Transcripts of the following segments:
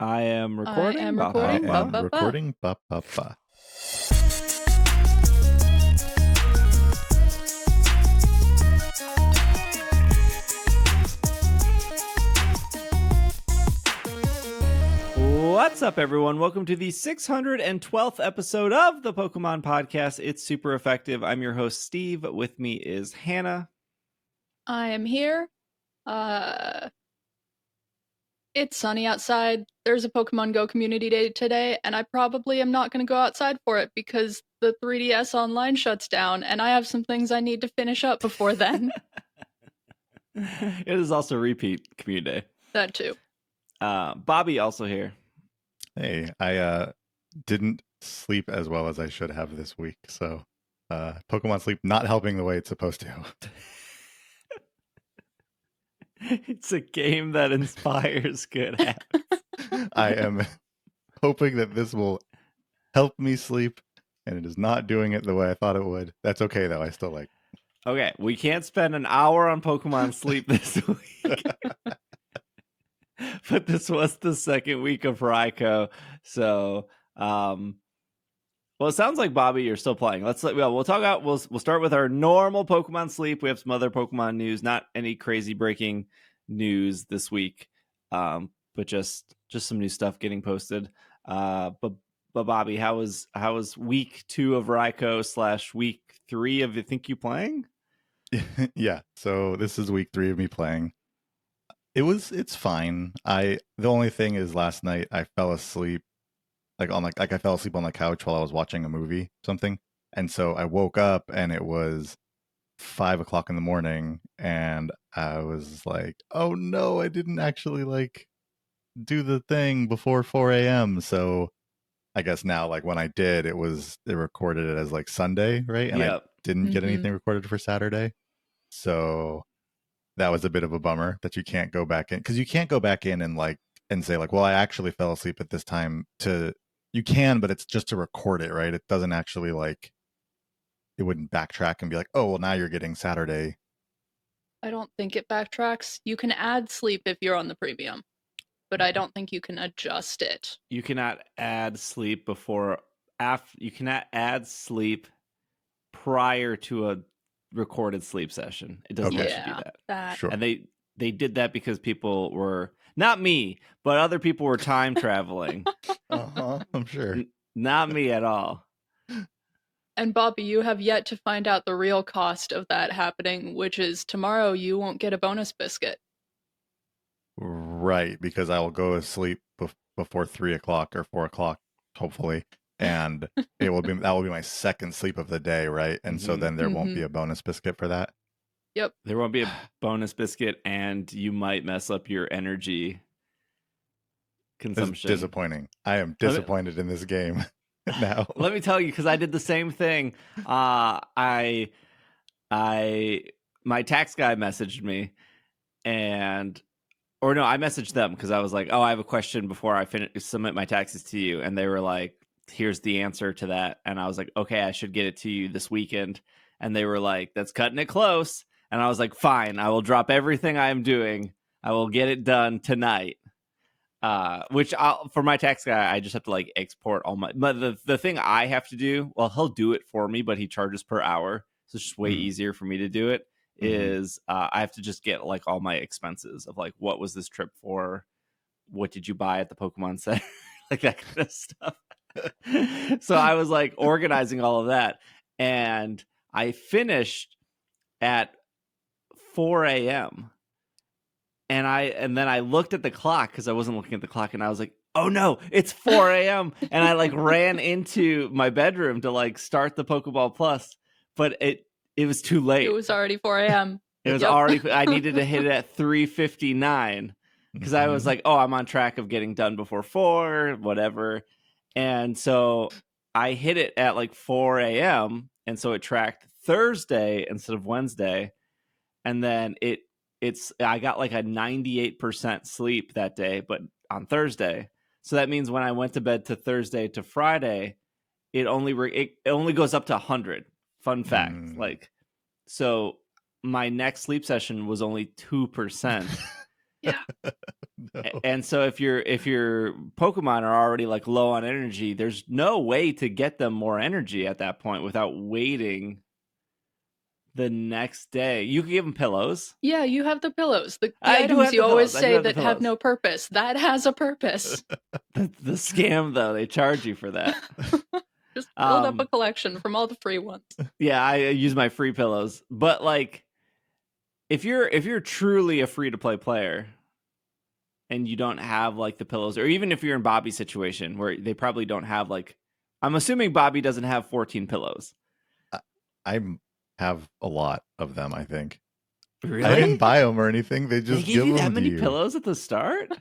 I am recording. I am Ba, recording. ba, I ba. am recording. Ba, ba, ba. What's up, everyone? Welcome to the 612th episode of the Pokemon Podcast. It's super effective. I'm your host, Steve. With me is Hannah. I am here. It's sunny outside. There's a Pokemon Go community day today, and I probably am not going to go outside for it because the 3DS online shuts down, and I have some things I need to finish up before then. It is also repeat community day. That too. Bobby also here. Hey, I didn't sleep as well as I should have this week, so Pokemon sleep not helping the way it's supposed to. It's a game that inspires good habits. I am hoping that this will help me sleep, and it is not doing it the way I thought it would. That's okay, though. I still like it. Okay, we can't spend an hour on Pokemon sleep this week. But this was the second week of Raikou, so well, it sounds like Bobby, you're still playing. We'll talk about. We'll start with our normal Pokemon sleep. We have some other Pokemon news, not any crazy breaking news this week, but just some new stuff getting posted. But Bobby, how was week 2 of Raikou / week 3 of Think You Playing? Yeah, so this is week 3 of me playing. It's fine. The only thing is last night I fell asleep I fell asleep on the couch while I was watching a movie, something. And so I woke up and it was 5 o'clock in the morning, and I was like, oh no, I didn't actually do the thing before 4 a.m. So I guess now when I did, it recorded it as Sunday, right? And Yep. I didn't get anything recorded for Saturday. So that was a bit of a bummer that you can't go back in, because you can't go back in and say well, I actually fell asleep at this time. You can, but it's just to record it, right? It doesn't actually it wouldn't backtrack and be like, oh, well, now you're getting Saturday. I don't think it backtracks. You can add sleep if you're on the premium, but I don't think you can adjust it. You cannot add sleep you cannot add sleep prior to a recorded sleep session. It doesn't let you do that. Sure. And they did that because people were, not me, but other people were time traveling. I'm sure. Not me at all. And Bobby, you have yet to find out the real cost of that happening, which is tomorrow you won't get a bonus biscuit. Right, because I will go to sleep before 3 o'clock or 4 o'clock, hopefully. And that will be my second sleep of the day, right? And so then there won't be a bonus biscuit for that. Yep. There won't be a bonus biscuit, and you might mess up your energy consumption. It's disappointing. I am disappointed in this game now. Let me tell you, because I did the same thing. My tax guy messaged me, I messaged them because I was like, oh, I have a question before I submit my taxes to you. And they were like, here's the answer to that. And I was like, okay, I should get it to you this weekend. And they were like, that's cutting it close. And I was like, fine, I will drop everything I am doing. I will get it done tonight. Which for my tax guy, I just have to export all but the thing I have to do, well, he'll do it for me, but he charges per hour. So it's just way easier for me to do it. Is I have to just get all my expenses of what was this trip for? What did you buy at the Pokemon Center? That kind of stuff. So I was organizing all of that, and I finished at 4 a.m. And then I looked at the clock because I wasn't looking at the clock, and I was like, oh no, it's 4 a.m. And I ran into my bedroom to start the Pokeball Plus, but it was too late. It was already 4 a.m. It was already, I needed to hit it at 3:59 because I was like, oh, I'm on track of getting done before 4, whatever. And so I hit it at 4 a.m. And so it tracked Thursday instead of Wednesday. And then I got a 98% sleep that day, but on Thursday. So that means when I went to bed to Thursday to Friday, it only goes up to 100. Fun fact. So my next sleep session was only 2%. Yeah. No. And so if your Pokemon are already like low on energy, there's no way to get them more energy at that point without waiting the next day. You can give them pillows. Yeah, you have the pillows. The I do items have you the always pillows. I do say have the that have pillows. no purpose. That has a purpose. The scam though, they charge you for that. Just build up a collection from all the free ones. Yeah, I use my free pillows. But like if you're truly a free to play player and you don't have like the pillows, or even if you're in Bobby's situation where they probably don't have like, I'm assuming Bobby doesn't have 14 pillows. I have a lot of them, I think. Really? I didn't buy them or anything. They just They give you that them many to you. pillows at the start?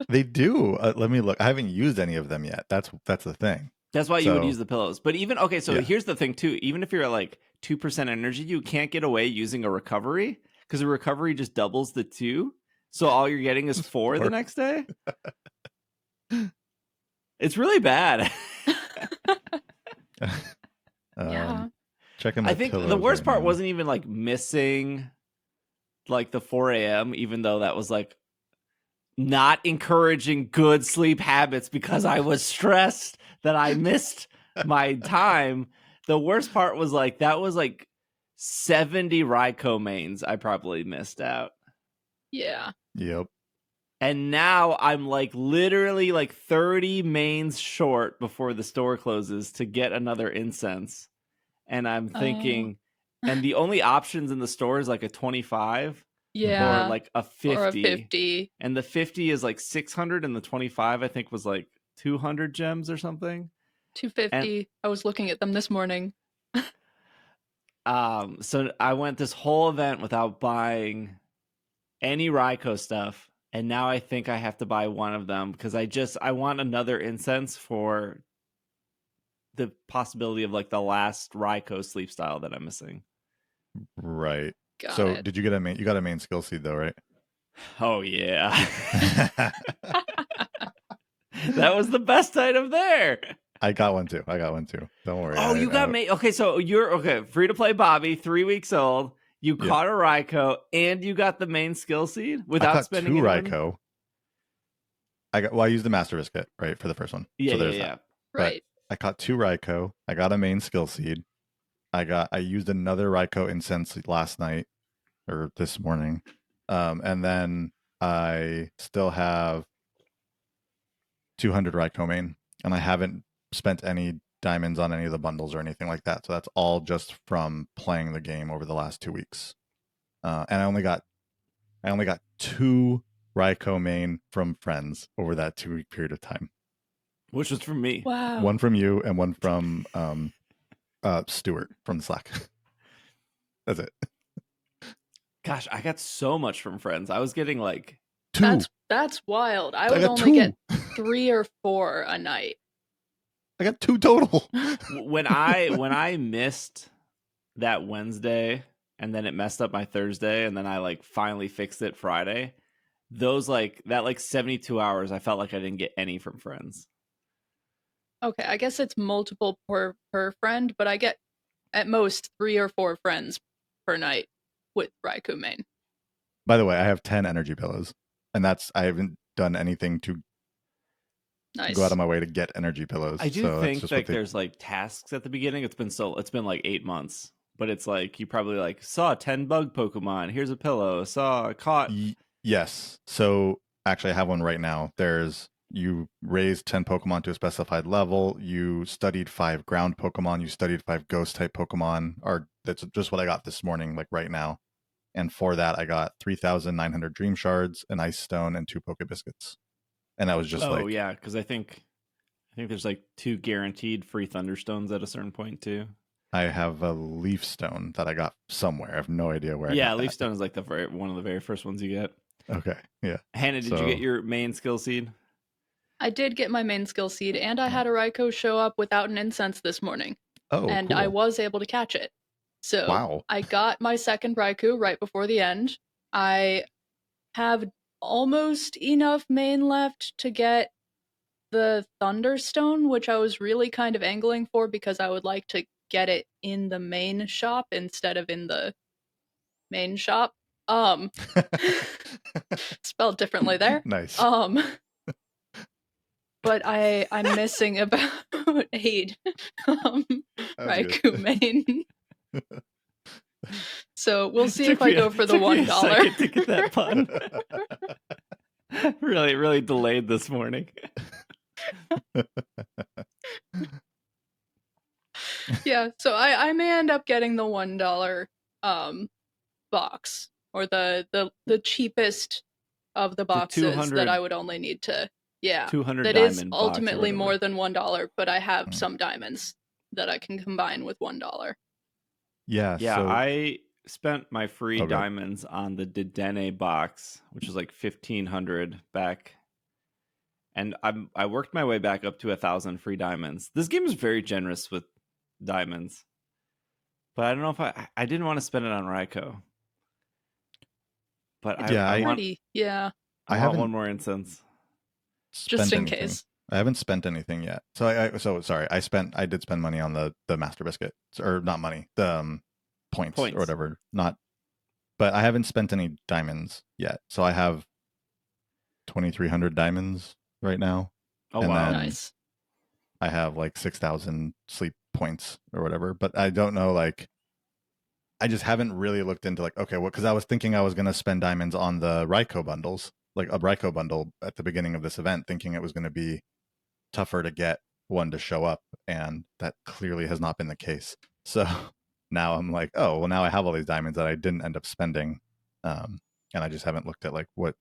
They do. Let me look. I haven't used any of them yet. That's the thing. That's why you would use the pillows. But even, okay, so Yeah. here's the thing too. Even if you're at like 2% energy, you can't get away using a recovery because a recovery just doubles the 2. So all you're getting is 4 the next day. It's really bad. Yeah. Checking. I think the worst part wasn't even like missing like the 4 a.m., even though that was like not encouraging good sleep habits because I was stressed that I missed my time. The worst part was like that was like 70 Raikou mains I probably missed out. Yeah. Yep. And now I'm like literally like 30 mains short before the store closes to get another incense. And I'm thinking, and the only options in the store is like a 25 Yeah. or like a 50. Or a 50. And the 50 is like 600 and the 25 I think was like 200 gems or something. 250. I was looking at them this morning. So I went this whole event without buying any Raikou stuff. And now I think I have to buy one of them because I want another incense for the possibility of like the last Raikou sleep style that I'm missing. Right. Got so it. did you get a main? You got a main skill seed though, right? Oh yeah. That was the best item there. I got one too. Don't worry. Oh, you got me. Okay, so you're okay. Free to play Bobby, 3 weeks old. You caught a Raikou and you got the main skill seed without spending 2 any money? Raikou. I used the Master Biscuit, right, for the first one. Yeah, so there's yeah. that. Right. But I caught 2 Raikou. I got a main skill seed. I used another Raikou incense last night or this morning. And then I still have 200 Raikou main, and I haven't spent any diamonds on any of the bundles or anything like that. So that's all just from playing the game over the last 2 weeks. And I only got 2 Raikou main from friends over that 2-week period of time. Which was from me. Wow. One from you and one from Stuart from Slack. That's it. Gosh, I got so much from friends. I was getting like 2. That's wild. I would got only 2. get 3 or 4 a night. I got 2 total. when I missed that Wednesday and then it messed up my Thursday and then I like finally fixed it Friday. Those like that like 72 hours I felt like I didn't get any from friends. Okay, I guess it's multiple per friend, but I get at most 3 or 4 friends per night with Raikou main. By the way, I have 10 energy pillows, and I haven't done anything to go out of my way to get energy pillows. I do so think like there's like tasks at the beginning. It's been like 8 months, but it's like you probably like saw 10 bug Pokemon. Here's a pillow. Caught. Yes. So actually, I have one right now. You raised 10 Pokemon to a specified level. You studied 5 ground Pokemon. You studied 5 ghost type Pokemon. Or that's just what I got this morning, like right now. And for that, I got 3,900 Dream Shards, an Ice Stone, and 2 Poke Biscuits. And that was just yeah, because I think there's like 2 guaranteed free Thunderstones at a certain point too. I have a Leaf Stone that I got somewhere. I have no idea where. Yeah, Leaf Stone is like one of the very first ones you get. Okay, yeah. Hannah, did you get your main skill seed? I did get my main skill seed, and I had a Raikou show up without an incense this morning. Oh, and cool. I was able to catch it. So wow. I got my second Raikou right before the end. I have almost enough main left to get the Thunderstone, which I was really kind of angling for because I would like to get it in the main shop instead of in the main shop. Spelled differently there. Nice. But I'm missing about 8 Raikou main. So we'll see if I go for the $1. To get that pun. really delayed this morning. Yeah, so I may end up getting the $1 box, or the cheapest of the boxes that I would only need to 200 that diamond is box or ultimately whatever. more than $1, but I have some diamonds that I can combine with $1. Yeah. So I spent my free Okay. diamonds on the Dedenne box, which was like 1,500 back, and I worked my way back up to 1,000 free diamonds. This game is very generous with diamonds, but I don't know if I didn't want to spend it on Raikou. But Yeah, I want yeah. I want one more instance. Just in case. I haven't spent anything yet. So I did spend money on the Master Biscuit, or not money, the points or whatever. But I haven't spent any diamonds yet. So I have 2,300 diamonds right now. Oh, and wow. Nice. I have like 6,000 sleep points or whatever, but I don't know, like, I just haven't really looked into like, okay, because I was thinking I was going to spend diamonds on the Raikou bundles, like a Raikou bundle at the beginning of this event, thinking it was going to be tougher to get one to show up, and that clearly has not been the case. So now I'm like, oh, well, now I have all these diamonds that I didn't end up spending, and I just haven't looked at like what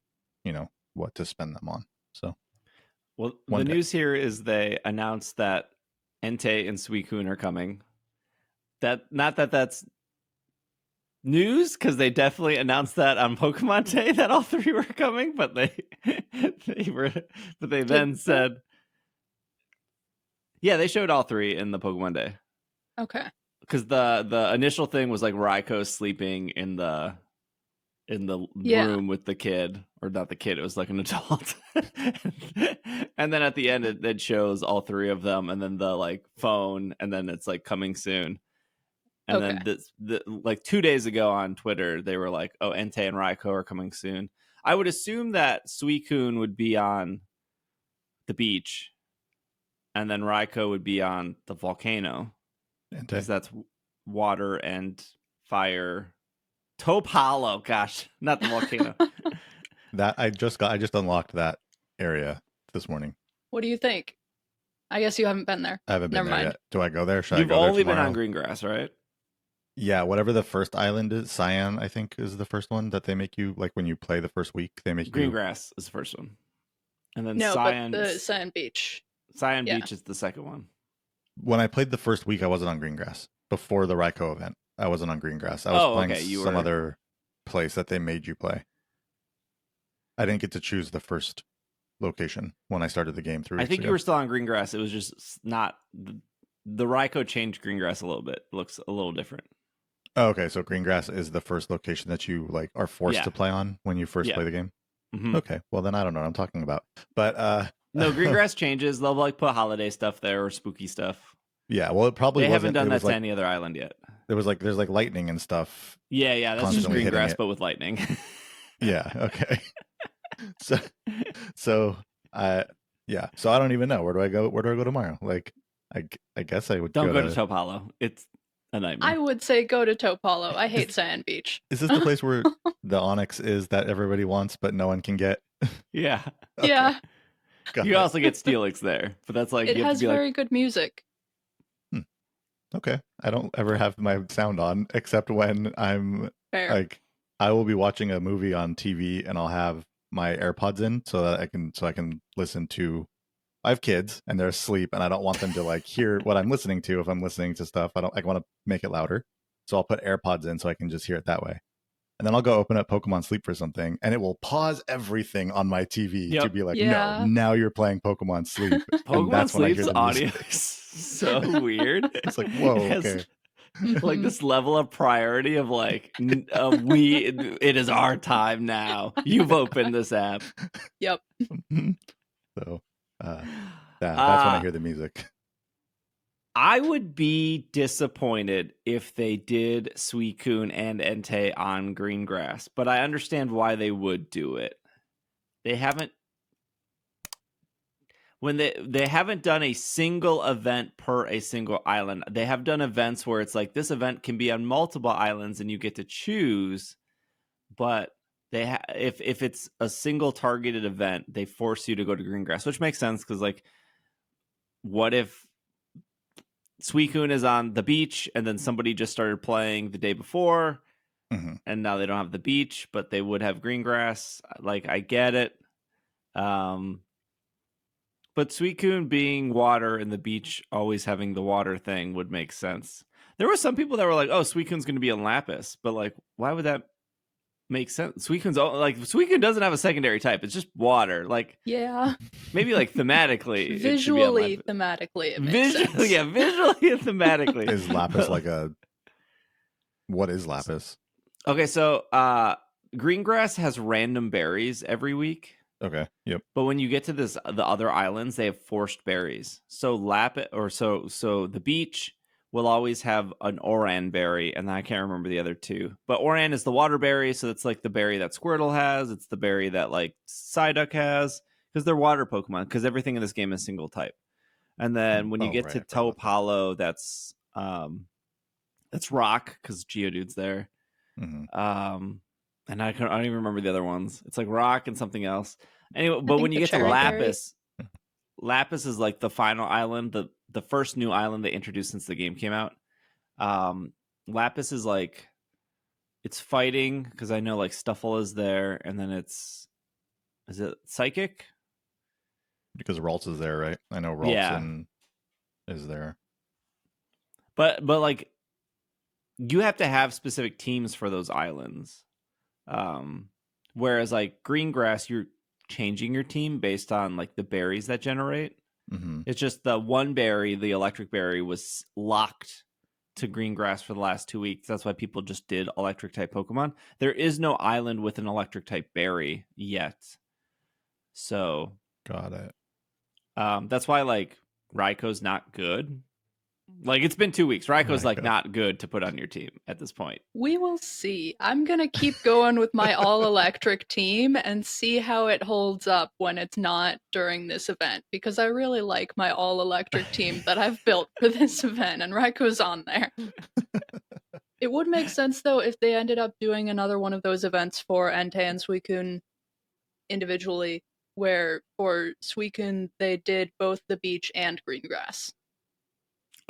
to spend them on. So, well, the news here is they announced that Entei and Suicune are coming. That's news, because they definitely announced that on Pokemon Day that all 3 were coming, but they then said, yeah, they showed all 3 in the Pokemon Day. Okay. Because the initial thing was like Raikou sleeping in the room with the kid, or not the kid, it was like an adult. And then at the end it shows all 3 of them, and then the like phone, and then it's like coming soon. And then like 2 days ago on Twitter, they were like, oh, Entei and Raikou are coming soon. I would assume that Suicune would be on the beach, and then Raikou would be on the volcano, because that's water and fire. Taupe Hollow, gosh, not the volcano. That I just unlocked that area this morning. What do you think? I guess you haven't been there. I haven't been there yet. Do I go there? Should You've I go there only been tomorrow? on green grass, right? Yeah, whatever the first island is, Cyan, I think, is the first one that they make you, like, when you play the first week, they make green grass is the first one, and then Cyan. But the Cyan Beach. Cyan Beach is the second one. When I played the first week, I wasn't on green grass. Before the Raikou event, I wasn't on green grass. I was playing some other place that they made you play. I didn't get to choose the first location when I started the game 3 weeks ago. You were still on green grass. It was just not the Raikou changed green grass a little bit. It looks a little different. Oh, okay, so green grass is the first location that you like are forced to play on when you first play the game. Mm-hmm. Okay, well then I don't know what I'm talking about. But no, green grass changes. They'll like put holiday stuff there or spooky stuff. Yeah, well, it probably they haven't done that to any other island yet. There's like lightning and stuff. Yeah, that's just green grass, but with lightning. Yeah. Okay. So I don't even know, where do I go tomorrow? Like, I guess I would don't go to Taupe Hollow. It's a nightmare. I would say go to Taupe Hollow. I hate Cyan Beach. Is this the place where the Onyx is that everybody wants but no one can get? Yeah. Okay. Yeah. You also get Steelix there, but that's like it has very good music. Okay, I don't ever have my sound on except when I'm like, I will be watching a movie on TV and I'll have my AirPods in so that I can listen to. I have kids and they're asleep and I don't want them to like hear what I'm listening to. If I'm listening to stuff, I want to make it louder, so I'll put AirPods in so I can just hear it that way. And then I'll go open up Pokemon Sleep for something, and it will pause everything on my TV to be like, no, now you're playing Pokemon Sleep. Pokemon Sleep's audio is so weird. It's like, whoa, okay. Like this level of priority of like, it is our time now. You've opened this app. Yep. So that's when I hear the music. I would be disappointed if they did Suicune and Entei on green grass, but I understand why they would do it. They haven't they haven't done a single event per a single island. They have done events where it's like this event can be on multiple islands and you get to choose, but if it's a single targeted event, they force you to go to green grass, which makes sense because like, what if Suicune is on the beach and then somebody just started playing the day before, and now they don't have the beach, but they would have green grass? Like, I get it. But Suicune being water and the beach always having the water thing would make sense. There were some people that were like, oh, Suicune's going to be on Lapis, but like, why would that make sense? Suicune doesn't have a secondary type. It's just water. Like, yeah, maybe like thematically. Visually, thematically, it makes sense. Yeah, visually and thematically. Is Lapis like what is Lapis? Okay, so green grass has random berries every week. Okay. Yep. But when you get to the other islands, they have forced berries. So so the beach will always have an Oran berry, and I can't remember the other two. But Oran is the water berry, so it's like the berry that Squirtle has. It's the berry that like Psyduck has, because they're water Pokemon. Because everything in this game is single type. And then when you get to Taupo, that's rock because Geodude's there. And I don't even remember the other ones. It's like rock and something else. Anyway, but when you get to Lapis, Lapis is like the final island, the first new island they introduced since the game came out. Lapis is like, it's fighting, because I know like Stuffle is there, and then is it Psychic? Because Ralts is there, right? I know Ralts is there. But like, you have to have specific teams for those islands. Whereas like green grass, you're changing your team based on like the berries that generate. It's just the one berry, the electric berry, was locked to green grass for the last 2 weeks. That's why people just did electric type Pokemon. There is no island with an electric type berry yet. So got it. That's why like Raikou not good. Like, it's been 2 weeks. Raikou's like not good to put on your team at this point. We will see. I'm gonna keep going with my all-electric team and see how it holds up when it's not during this event, because I really like my all-electric team that I've built for this event, and Raikou's on there. It would make sense, though, if they ended up doing another one of those events for Entei and Suicune individually, where for Suicune they did both the beach and green grass.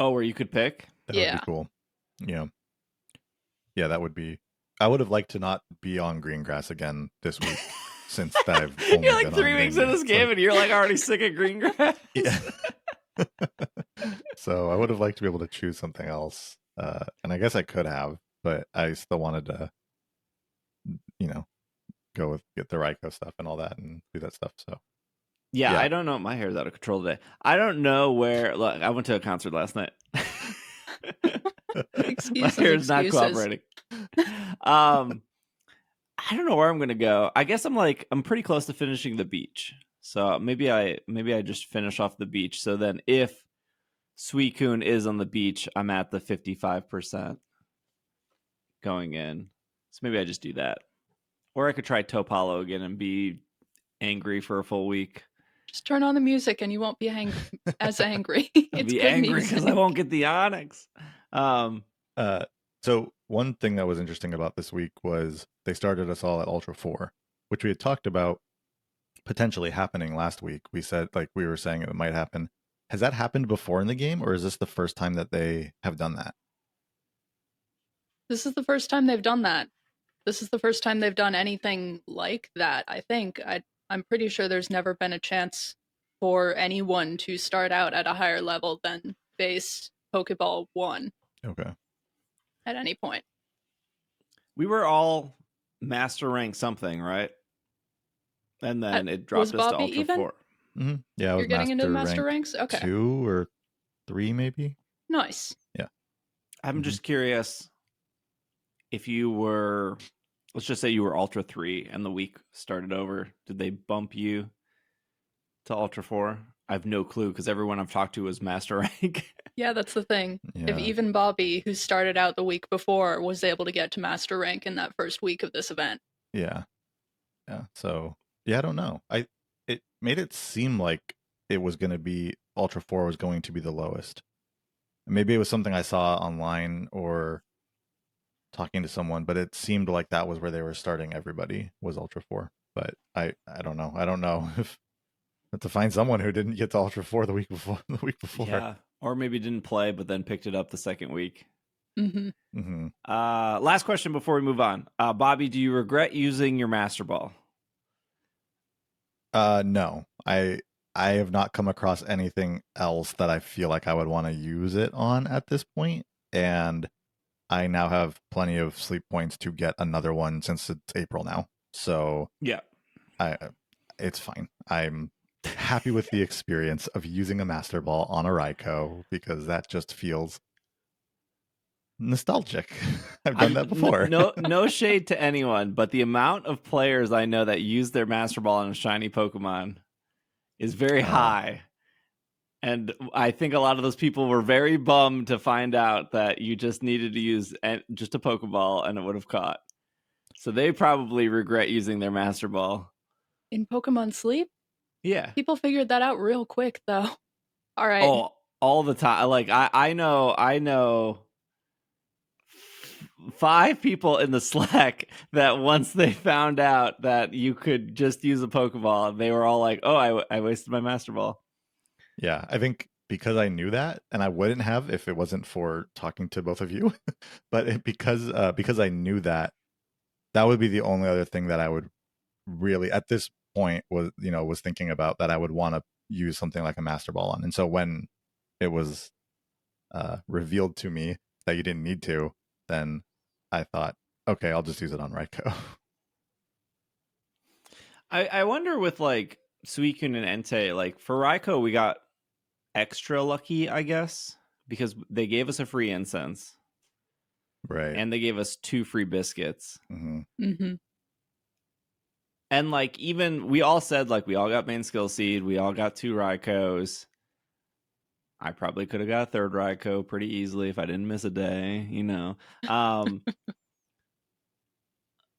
Oh, where you could pick? That would be cool. Yeah. Yeah, that would be... I would have liked to not be on green grass again this week, since I've only You're like 3 weeks in this game, and you're like already sick of green grass? Yeah. So I would have liked to be able to choose something else. And I guess I could have, but I still wanted to, get the Raikou stuff and all that and do that stuff, so... Yeah, I don't know. My hair's out of control today. I don't know where... Look, I went to a concert last night. My hair's not cooperating. I don't know where I'm going to go. I guess I'm pretty close to finishing the beach. So maybe I just finish off the beach. So then if Suicune is on the beach, I'm at the 55% going in. So maybe I just do that. Or I could try Topalo again and be angry for a full week. Just turn on the music and you won't be as angry. It's be angry because I won't get the Onyx. So one thing that was interesting about this week was they started us all at Ultra 4, which we had talked about potentially happening last week. We said, we were saying it might happen. Has that happened before in the game, or is this the first time that they have done that? This is the first time they've done that. This is the first time they've done anything like that, I think. I'm pretty sure there's never been a chance for anyone to start out at a higher level than base Pokeball 1. Okay. At any point. We were all master rank something, right? And then it dropped us to Ultra even? 4. Mm-hmm. Yeah, I was You're getting into the master ranks? Okay. 2 or 3, maybe? Nice. Yeah. I'm just curious if you were... Let's just say you were Ultra 3 and the week started over. Did they bump you to Ultra 4? I have no clue because everyone I've talked to was Master Rank. Yeah, that's the thing. Yeah. If even Bobby, who started out the week before, was able to get to master rank in that first week of this event. Yeah. So yeah, I don't know. It made it seem like it was going to be Ultra 4 was going to be the lowest. Maybe it was something I saw online or talking to someone, but it seemed like that was where they were starting. Everybody was Ultra 4, but I don't know. I don't know if I have to find someone who didn't get to Ultra 4 the week before. Yeah, or maybe didn't play but then picked it up the second week. Last question before we move on. Bobby, do you regret using your Master Ball? No, I have not come across anything else that I feel like I would want to use it on at this point, and I now have plenty of sleep points to get another one since it's April now. So yeah, it's fine. I'm happy with the experience of using a Master Ball on a Raikou because that just feels nostalgic. I've done that before. No shade to anyone, but the amount of players I know that use their Master Ball on a shiny Pokemon is very high. And I think a lot of those people were very bummed to find out that you just needed to use just a Pokeball and it would have caught. So they probably regret using their Master Ball. In Pokemon Sleep? Yeah. People figured that out real quick, though. All right. Oh, all the time. Like, I know 5 people in the Slack that once they found out that you could just use a Pokeball, they were all like, oh, I wasted my Master Ball. Yeah, I think because I knew that, and I wouldn't have if it wasn't for talking to both of you, but because I knew that, that would be the only other thing that I would really, at this point, was thinking about that I would want to use something like a Master Ball on. And so when it was revealed to me that you didn't need to, then I thought, okay, I'll just use it on Raikou. I wonder with like Suicune and Entei, like for Raikou, we got extra lucky, I guess, because they gave us a free incense. Right. And they gave us 2 free biscuits. Mm-hmm. And like, even we all said, like, we all got main skill seed, we all got 2 Raikous. I probably could have got a 3rd Raikou pretty easily if I didn't miss a day,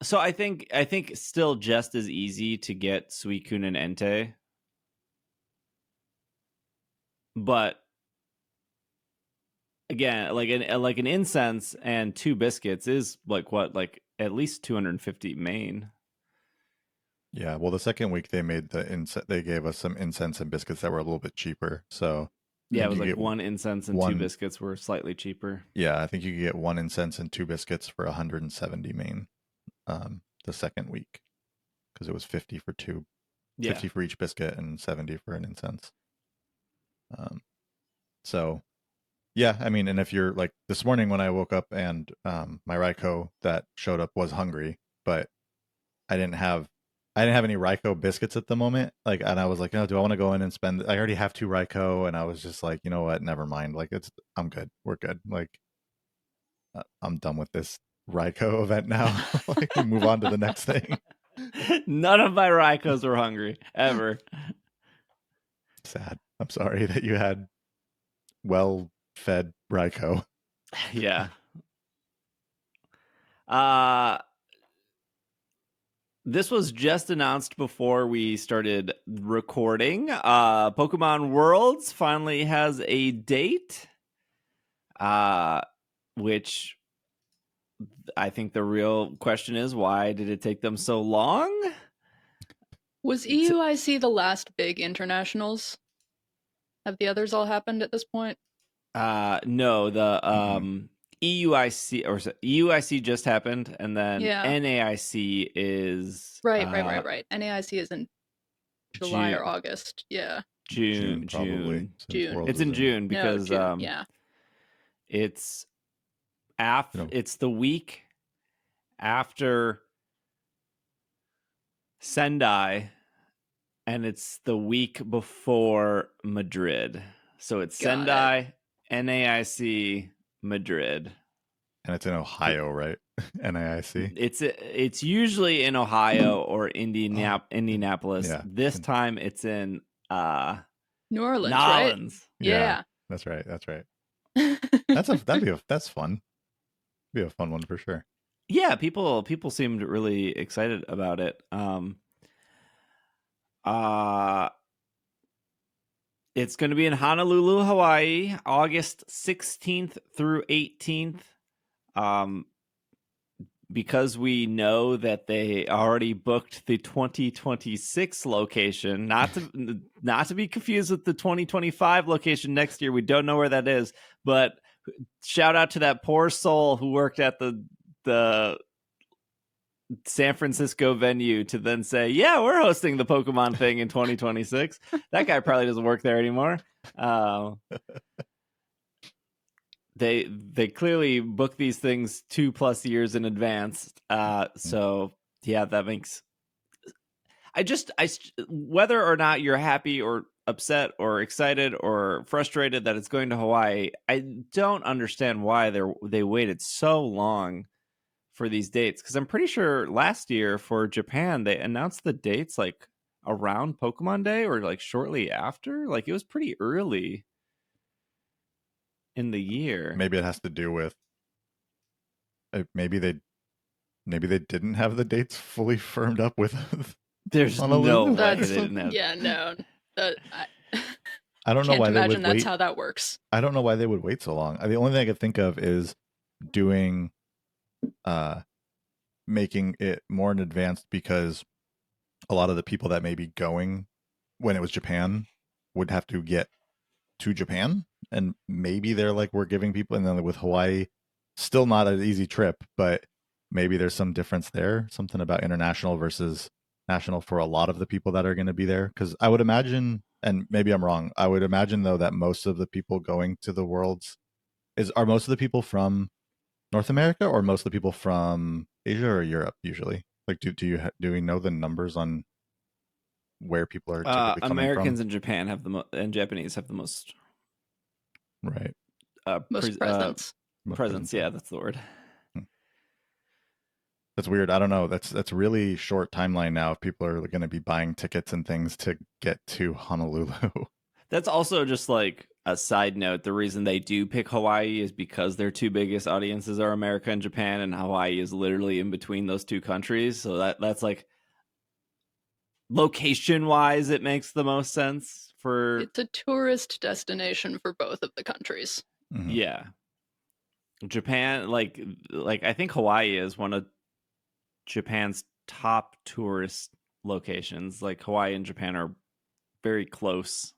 So I think still just as easy to get Suicune and Entei. But again, like an incense and 2 biscuits is like what, like at least 250 main. Yeah, well, the second week they made they gave us some incense and biscuits that were a little bit cheaper. So yeah, it was like 1 incense and 2 biscuits were slightly cheaper. Yeah, I think you could get 1 incense and 2 biscuits for 170 main the second week, because it was 50 for 2, 50 for each biscuit and 70 for an incense. So yeah, I mean, and if you're like this morning when I woke up and my Raikou that showed up was hungry, but I didn't have any Raikou biscuits at the moment. Like, and I was like, oh, do I want to go in and spend? I already have 2 Raikou, and I was just like, you know what? Never mind. Like, I'm good. We're good. Like, I'm done with this Raikou event now. Like, we move on to the next thing. None of my Raikous were hungry ever. Sad. I'm sorry that you had well-fed Raikou. Yeah. This was just announced before we started recording. Pokemon Worlds finally has a date, which I think the real question is, why did it take them so long? Was EUIC the last big internationals? Have the others all happened at this point? No, the EUIC EUIC just happened, and then NAIC is right. NAIC is in July or August. Yeah, June. It's in June because it's it's the week after Sendai, and it's the week before Madrid. So it's Sendai, NAIC, Madrid. And it's in Ohio, right? NAIC. It's usually in Ohio or Indianapolis. Yeah. This time it's in New Orleans, right? Nolens. Yeah. That's right. That's fun. Be a fun one for sure. Yeah, people seemed really excited about it. It's going to be in Honolulu, Hawaii, August 16th through 18th. Because we know that they already booked the 2026 location, not to be confused with the 2025 location next year. We don't know where that is, but shout out to that poor soul who worked at the San Francisco venue to then say, yeah, we're hosting the Pokemon thing in 2026. That guy probably doesn't work there anymore. They clearly book these things 2+ years in advance. So yeah, that makes I whether or not you're happy or upset or excited or frustrated that it's going to Hawaii, I don't understand why they waited so long for these dates, because I'm pretty sure last year for Japan they announced the dates like around Pokemon Day or like shortly after. Like it was pretty early in the year. Maybe it has to do with maybe they didn't have the dates fully firmed up with. There's no way they didn't have. Yeah, no. I don't know why they would imagine that's how that works. I don't know why they would wait so long. The only thing I could think of is doing, making it more in advance, because a lot of the people that may be going when it was Japan would have to get to Japan, and maybe they're like, we're giving people, and then with Hawaii, still not an easy trip, but maybe there's some difference there, something about international versus national for a lot of the people that are going to be there. Because I would imagine, and maybe I'm wrong, I would imagine though that most of the people going to the Worlds are most of the people from North America, or most of the people from Asia or Europe usually. Like, do we know the numbers on where people are typically coming Americans from? and Japan have and Japanese have the most, right? Most presence. Presence, yeah, that's the word. That's weird. I don't know. That's really short timeline now. If people are going to be buying tickets and things to get to Honolulu. That's also just like a side note. The reason they do pick Hawaii is because their two biggest audiences are America and Japan, and Hawaii is literally in between those two countries. So that's like, location wise, it makes the most sense for. It's a tourist destination for both of the countries. Mm-hmm. Yeah. Japan, like I think Hawaii is one of Japan's top tourist locations. Like Hawaii and Japan are very close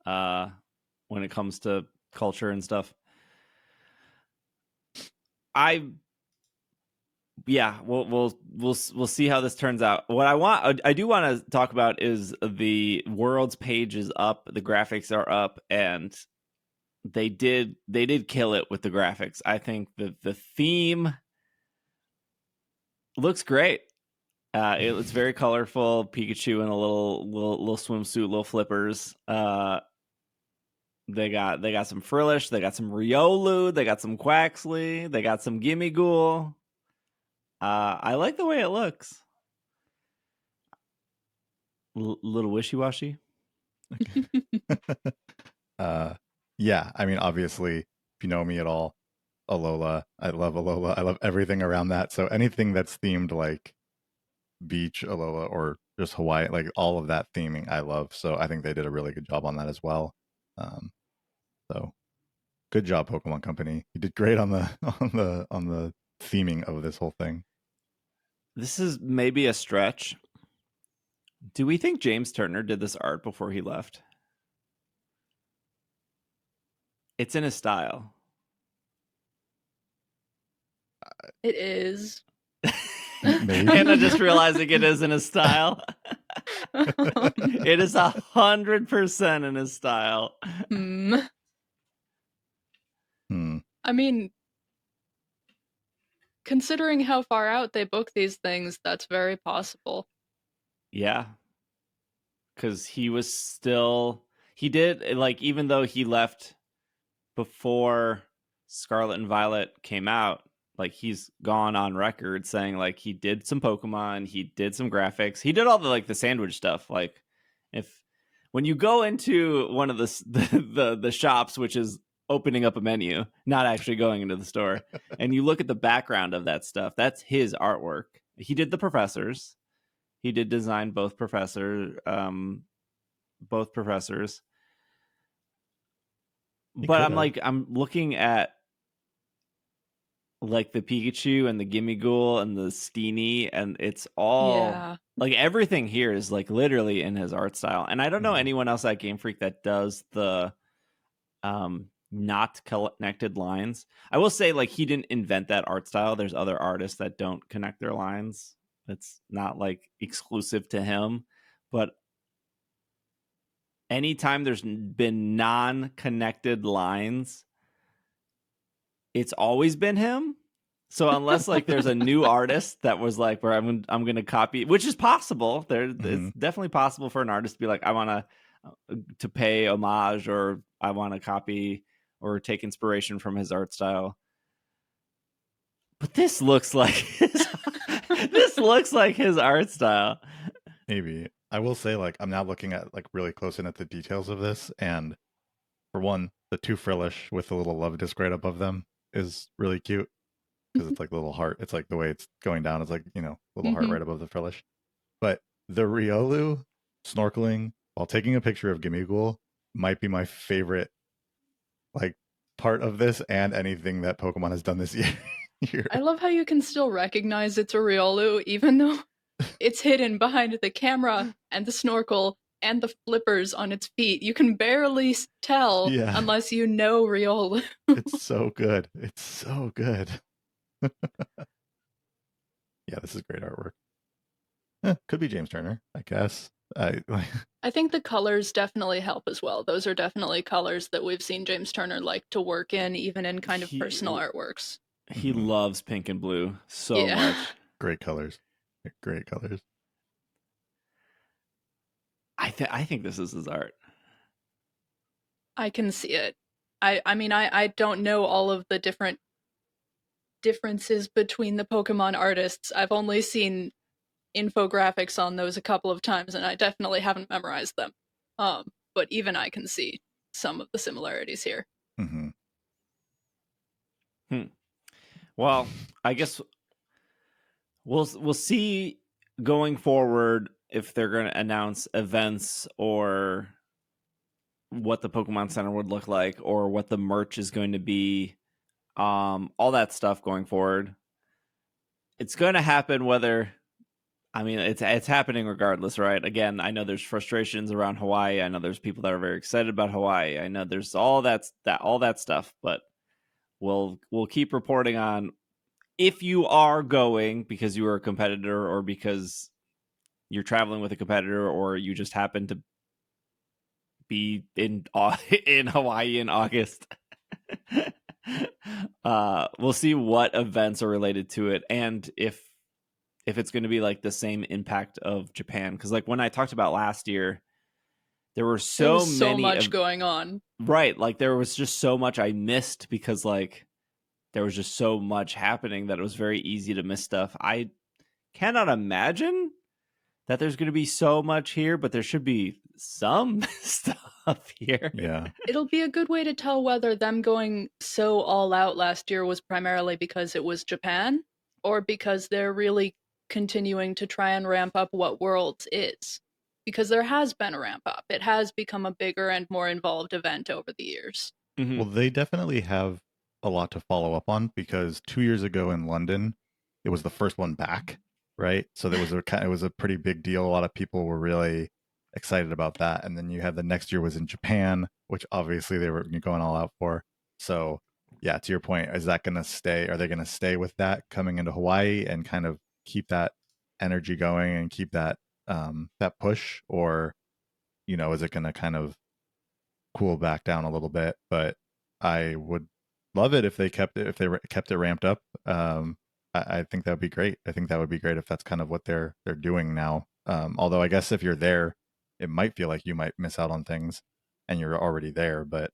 when it comes to culture and stuff. We'll see how this turns out. What I do want to talk about is the Worlds page is up, the graphics are up, and they did kill it with the graphics. I think the theme looks great. It's very colorful. Pikachu in a little swimsuit, little flippers. They got some Frillish, they got some Riolu, they got some Quaxley, they got some Gimmighoul. I like the way it looks. Little wishy-washy. Yeah, I mean, obviously, if you know me at all, Alola. I love Alola. I love everything around that. So anything that's themed like beach Alola or just Hawaii, like all of that theming, I love. So I think they did a really good job on that as well. So good job, Pokemon Company. You did great on the theming of this whole thing. This is maybe a stretch. Do we think James Turner did this art before he left? It's in his style. It is. Hannah just realizing it is in his style. It is 100% in his style. I mean, considering how far out they book these things, that's very possible. Yeah. Because he did, like, even though he left before Scarlet and Violet came out, like, he's gone on record saying, like, he did some Pokemon, he did some graphics, he did all the, like, the sandwich stuff. Like, when you go into one of the shops, which is opening up a menu, not actually going into the store. And you look at the background of that stuff, that's his artwork. He did the professors. He did design both professors. But I'm looking at like the Pikachu and the Gimmighoul and the Steenie, and it's all like everything here is like literally in his art style. And I don't know anyone else at Game Freak that does the not connected lines. I will say, like, he didn't invent that art style. There's other artists that don't connect their lines. It's not like exclusive to him, but anytime there's been non-connected lines, it's always been him. So unless like there's a new artist that was like, where I'm going to copy, which is possible. It's definitely possible for an artist to be like, I want to pay homage, or I want to copy or take inspiration from his art style. But this looks like his art style. Maybe. I will say, like, I'm now looking at like really close in at the details of this, and for one, the 2 Frillish with the little love disc right above them is really cute, because it's like a little heart. It's like the way it's going down is like, little heart right above the Frillish. But the Riolu snorkeling while taking a picture of Gimmighoul might be my favorite like part of this, and anything that Pokemon has done this year. I love how you can still recognize it's a Riolu, even though it's hidden behind the camera and the snorkel and the flippers on its feet. You can barely tell unless you know Riolu. It's so good. It's so good. Yeah, this is great artwork. Could be James Turner, I guess. I think the colors definitely help as well. Those are definitely colors that we've seen James Turner like to work in, even in kind of personal artworks. He loves pink and blue so much. Great colors. Great colors. I think this is his art. I can see it. I mean, I don't know all of the differences between the Pokemon artists. I've only seen infographics on those a couple of times, and I definitely haven't memorized them. But even I can see some of the similarities here. Well, I guess we'll see going forward if they're going to announce events or what the Pokemon Center would look like, or what the merch is going to be. All that stuff going forward. It's going to happen whether, I mean, it's happening regardless, right? Again, I know there's frustrations around Hawaii. I know there's people that are very excited about Hawaii. I know there's all that stuff, but we'll keep reporting on if you are going because you are a competitor, or because you're traveling with a competitor, or you just happen to be in Hawaii in August. We'll see what events are related to it, and if it's going to be like the same impact of Japan. Because like when I talked about last year, there were so much going on. Right, like there was just so much I missed, because like there was just so much happening that it was very easy to miss stuff. I cannot imagine that there's going to be so much here, but there should be some stuff here. Yeah. It'll be a good way to tell whether them going so all out last year was primarily because it was Japan, or because they're really continuing to try and ramp up what Worlds is. Because there has been a ramp up. It has become a bigger and more involved event over the years. Well, they definitely have a lot to follow up on, because 2 years ago in London, it was the first one back, right? So it was a pretty big deal. A lot of people were really excited about that. And then you had the next year was in Japan, which obviously they were going all out for. So yeah, to your point, is that going to stay? Are they going to stay with that coming into Hawaii and kind of keep that energy going and keep that that push, or is it going to kind of cool back down a little bit? But I would love it if they kept it ramped up. I think that would be great. I think that would be great if that's kind of what they're doing now. Although I guess if you're there, it might feel like you might miss out on things, and you're already there. But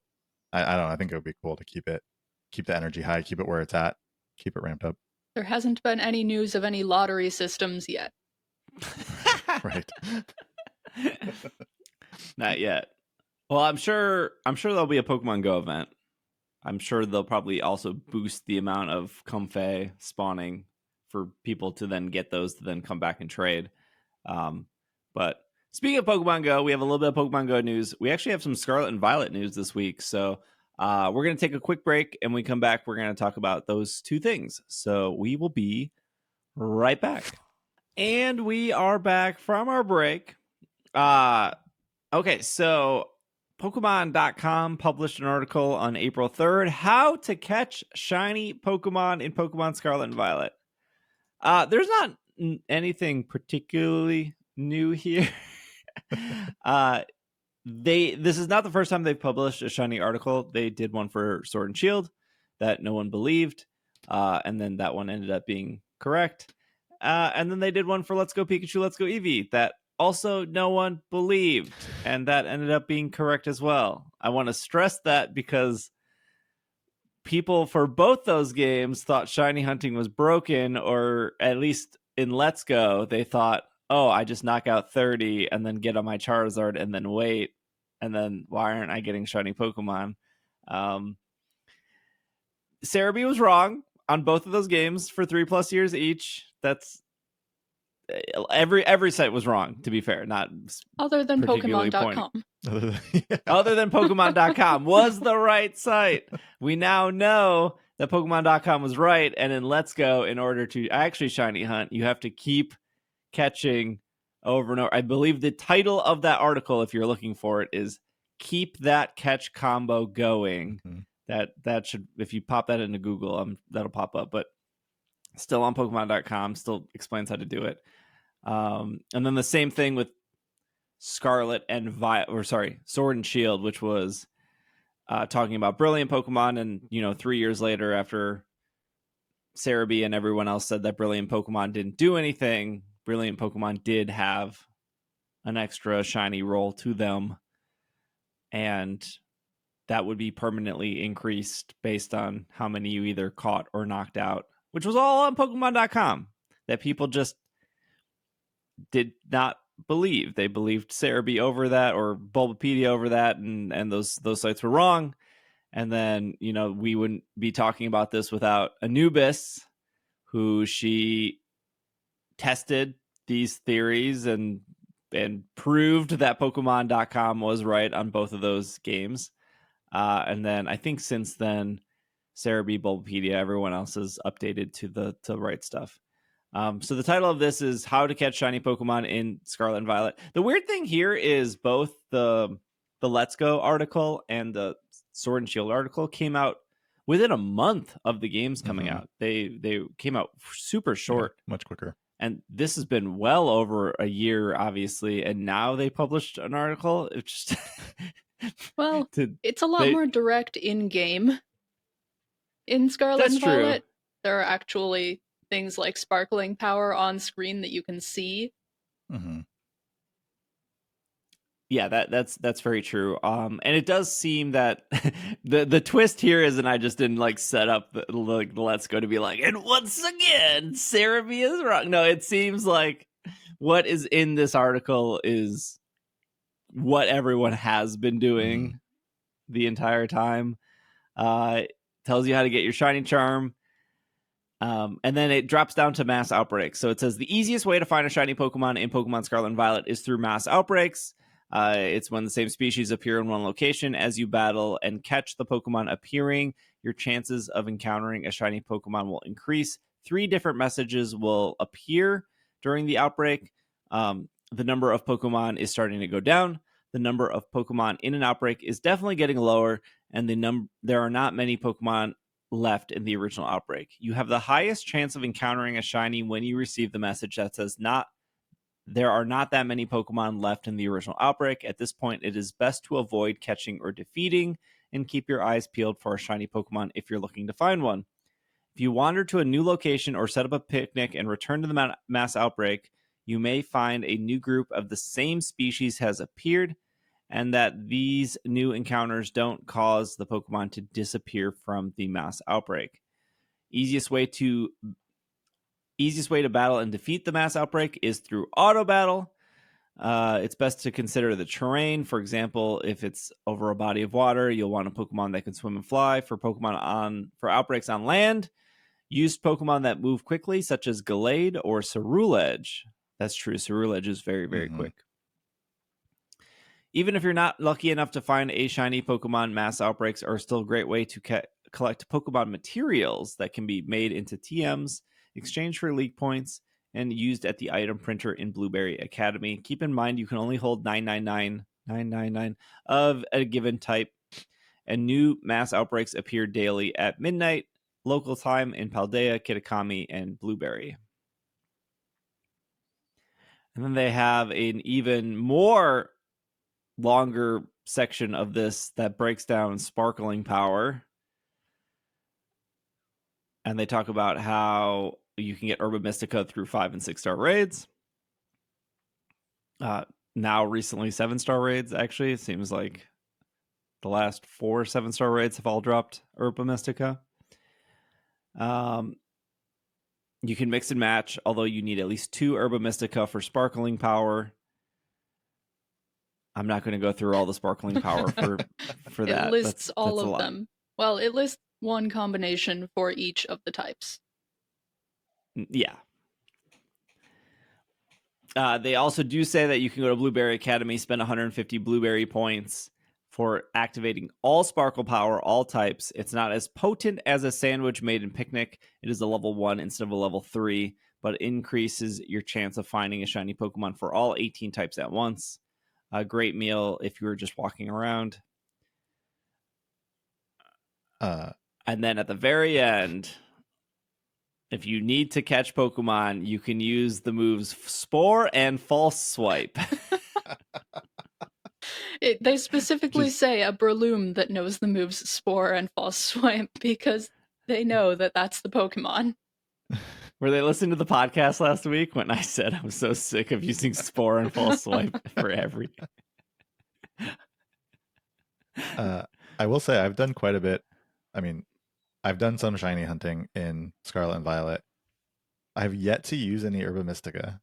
I don't know. I think it would be cool to keep the energy high, keep it where it's at, keep it ramped up. There hasn't been any news of any lottery systems yet. Right. Not yet. Well, I'm sure there'll be a Pokemon Go event. I'm sure they'll probably also boost the amount of Comfey spawning for people to then get those to then come back and trade. But speaking of Pokemon Go, we have a little bit of Pokemon Go news. We actually have some Scarlet and Violet news this week. So we're going to take a quick break, and when we come back, we're going to talk about those two things. So we will be right back. And we are back from our break. Okay, so Pokemon.com published an article on April 3rd, How to Catch Shiny Pokemon in Pokemon Scarlet and Violet. There's not anything particularly new here. This is not the first time they've published a shiny article. They did one for Sword and Shield that no one believed, and then that one ended up being correct. And then they did one for Let's Go Pikachu, Let's Go Eevee that also no one believed, and that ended up being correct as well. I want to stress that because people for both those games thought shiny hunting was broken, or at least in Let's Go, they thought, oh, I just knock out 30 and then get on my Charizard and then wait. And then why aren't I getting shiny Pokemon? Sarumi was wrong on both of those games for 3+ years each. That's every site was wrong, to be fair. Not other than particularly Pokemon.com. Other than Pokemon.com was the right site. We now know that Pokemon.com was right. And in Let's Go, in order to actually shiny hunt, you have to keep catching over and over. I believe the title of that article, if you're looking for it, is Keep That Catch Combo Going. Mm-hmm. That should, if you pop that into Google, that'll pop up. But still on Pokemon.com, still explains how to do it. And then the same thing with Scarlet and Sword and Shield, which was talking about brilliant Pokemon. And 3 years later, after Sarumi and everyone else said that brilliant Pokemon didn't do anything, brilliant Pokemon did have an extra shiny roll to them, and that would be permanently increased based on how many you either caught or knocked out, which was all on Pokemon.com that people just did not believe. They believed Sarumi over that, or Bulbapedia over that, and those sites were wrong. And then, we wouldn't be talking about this without Anubis, who she tested these theories and proved that Pokemon.com was right on both of those games. And then I think since then, Sarumi, Bulbapedia, everyone else is updated to the right stuff. So the title of this is How to Catch Shiny Pokemon in Scarlet and Violet. The weird thing here is both the Let's Go article and the Sword and Shield article came out within a month of the games coming out. They came out super short. Yeah, much quicker. And this has been well over a year, obviously. And now they published an article. It's just well, it's a lot more direct in-game. In Scarlet and Violet, there are actually things like sparkling power on screen that you can see. Mm-hmm. Yeah, that's very true. And it does seem that the twist here is, and I just didn't set up the Let's Go to be like, and once again, Sarumi is wrong. No, it seems like what is in this article is what everyone has been doing the entire time. Tells you how to get your shiny charm. And then it drops down to mass outbreaks. So it says the easiest way to find a shiny Pokemon in Pokemon Scarlet and Violet is through mass outbreaks. It's when the same species appear in one location. As you battle and catch the Pokemon appearing, your chances of encountering a shiny Pokemon will increase. 3 different messages will appear during the outbreak. The number of Pokemon is starting to go down. The number of Pokemon in an outbreak is definitely getting lower, and there are not many Pokemon left in the original outbreak. You have the highest chance of encountering a shiny when you receive the message that says there are not that many Pokemon left in the original outbreak. At this point, it is best to avoid catching or defeating and keep your eyes peeled for a shiny Pokemon if you're looking to find one. If you wander to a new location or set up a picnic and return to the mass outbreak, you may find a new group of the same species has appeared, and that these new encounters don't cause the Pokemon to disappear from the mass outbreak. Easiest way to battle and defeat the mass outbreak is through auto battle. It's best to consider the terrain. For example, if it's over a body of water, you'll want a Pokemon that can swim and fly. For outbreaks on land, use Pokemon that move quickly, such as Gallade or Ceruledge. That's true. Ceruledge is very, very quick. Even if you're not lucky enough to find a shiny Pokemon, mass outbreaks are still a great way to collect Pokemon materials that can be made into TMs, exchanged for league points, and used at the item printer in Blueberry Academy. Keep in mind you can only hold 999 of a given type, and new mass outbreaks appear daily at midnight local time in Paldea, Kitakami, and Blueberry. And then they have an even more longer section of this that breaks down sparkling power. And they talk about how you can get Herba Mystica through 5 and 6-star raids. Now recently 7-star raids, actually. It seems like the last 4 7-star raids have all dropped Herba Mystica. You can mix and match, although you need at least 2 Herba Mystica for sparkling power. I'm not going to go through all the sparkling power for that. It lists all of them. Well, it lists one combination for each of the types. Yeah. They also do say that you can go to Blueberry Academy, spend 150 Blueberry points for activating all Sparkle Power, all types. It's not as potent as a sandwich made in Picnic. It is a level 1 instead of a level 3, but increases your chance of finding a shiny Pokemon for all 18 types at once. A great meal if you were just walking around. And then at the very end, if you need to catch Pokemon, you can use the moves Spore and False Swipe. They specifically say a Breloom that knows the moves Spore and False Swipe because they know that that's the Pokemon. Were they listening to the podcast last week when I said I'm so sick of using Spore and False Swipe for everything? I will say I've done quite a bit. I mean, I've done some shiny hunting in Scarlet and Violet. I've yet to use any Herba Mystica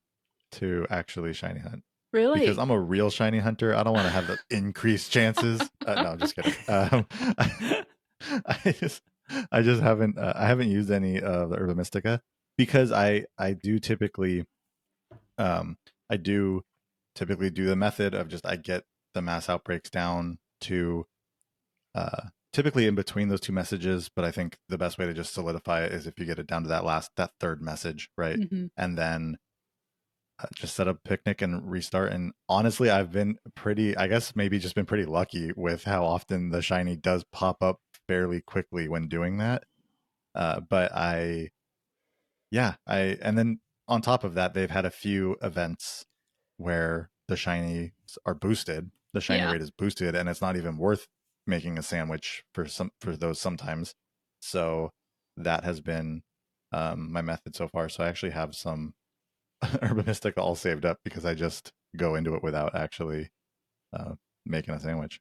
to actually shiny hunt. Really? Because I'm a real shiny hunter. I don't want to have the increased chances. No, I'm just kidding. I just haven't. I haven't used any of the Herba Mystica because I do typically do the method of just I get the mass outbreaks down to typically in between those 2 messages, but I think the best way to just solidify it is if you get it down to that third message, right? Mm-hmm. And then just set up Picnic and restart. And honestly, I've been pretty lucky with how often the shiny does pop up fairly quickly when doing that. And then on top of that, they've had a few events where the shinies are boosted. The shiny rate is boosted, and it's not even worth making a sandwich for those sometimes. So that has been my method so far. So I actually have some Herba Mystica all saved up because I just go into it without actually making a sandwich.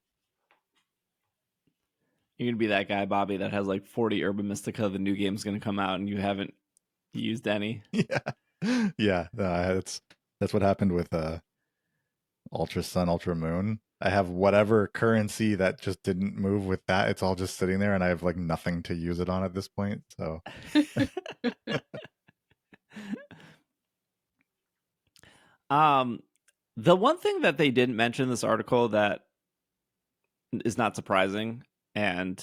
You're going to be that guy, Bobby, that has like 40 Herba Mystica. The new game's going to come out and you haven't used any. Yeah. That's what happened with Ultra Sun, Ultra Moon. I have whatever currency that just didn't move with that. It's all just sitting there and I have like nothing to use it on at this point. So the one thing that they didn't mention in this article that is not surprising and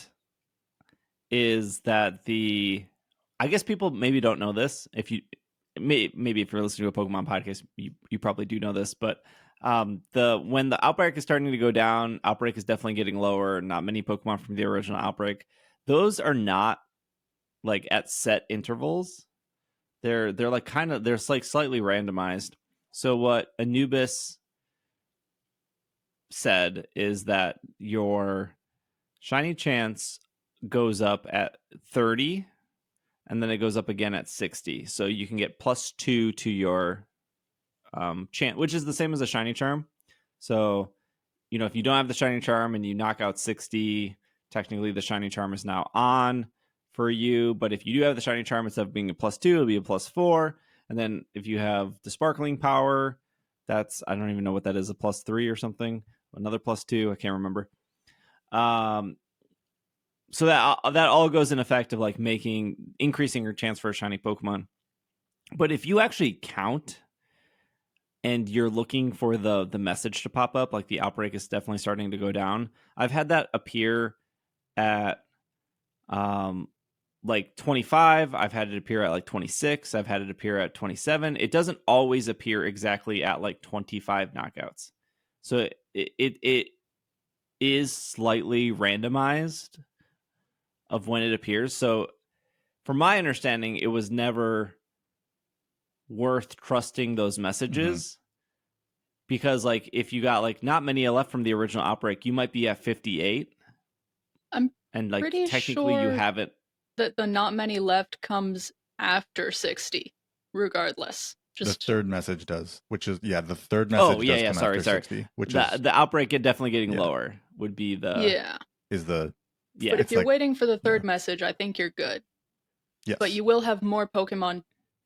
is that I guess people maybe don't know this. If you maybe if you're listening to a Pokemon podcast, you probably do know this, but when the outbreak is starting to go down, outbreak is definitely getting lower. Not many Pokemon from the original outbreak. Those are not like at set intervals. They're like they're like slightly randomized. So what Anubis said is that your shiny chance goes up at 30 and then it goes up again at 60. So you can get +2 to your chance, which is the same as a shiny charm. So, if you don't have the shiny charm and you knock out 60, technically the shiny charm is now on for you. But if you do have the shiny charm, instead of being a +2, it'll be a +4. And then if you have the sparkling power, That's, I don't even know what that is, a +3 or something, another +2, I can't remember. So that all goes in effect of like increasing your chance for a shiny Pokemon. But if you actually count and you're looking for the message to pop up, like the outbreak is definitely starting to go down. I've had that appear at like 25. I've had it appear at like 26. I've had it appear at 27. It doesn't always appear exactly at like 25 knockouts. So it is slightly randomized of when it appears. So from my understanding, it was never worth trusting those messages because like if you got like not many left from the original outbreak, you might be at 58. I'm and like pretty technically you sure haven't. that the not many left comes after 60, regardless. Just the third message does, which is the third message does come after 60, which is the outbreak definitely getting lower would be the is the But if you're like, waiting for the third message, I think you're good. Yes. But you will have more Pokemon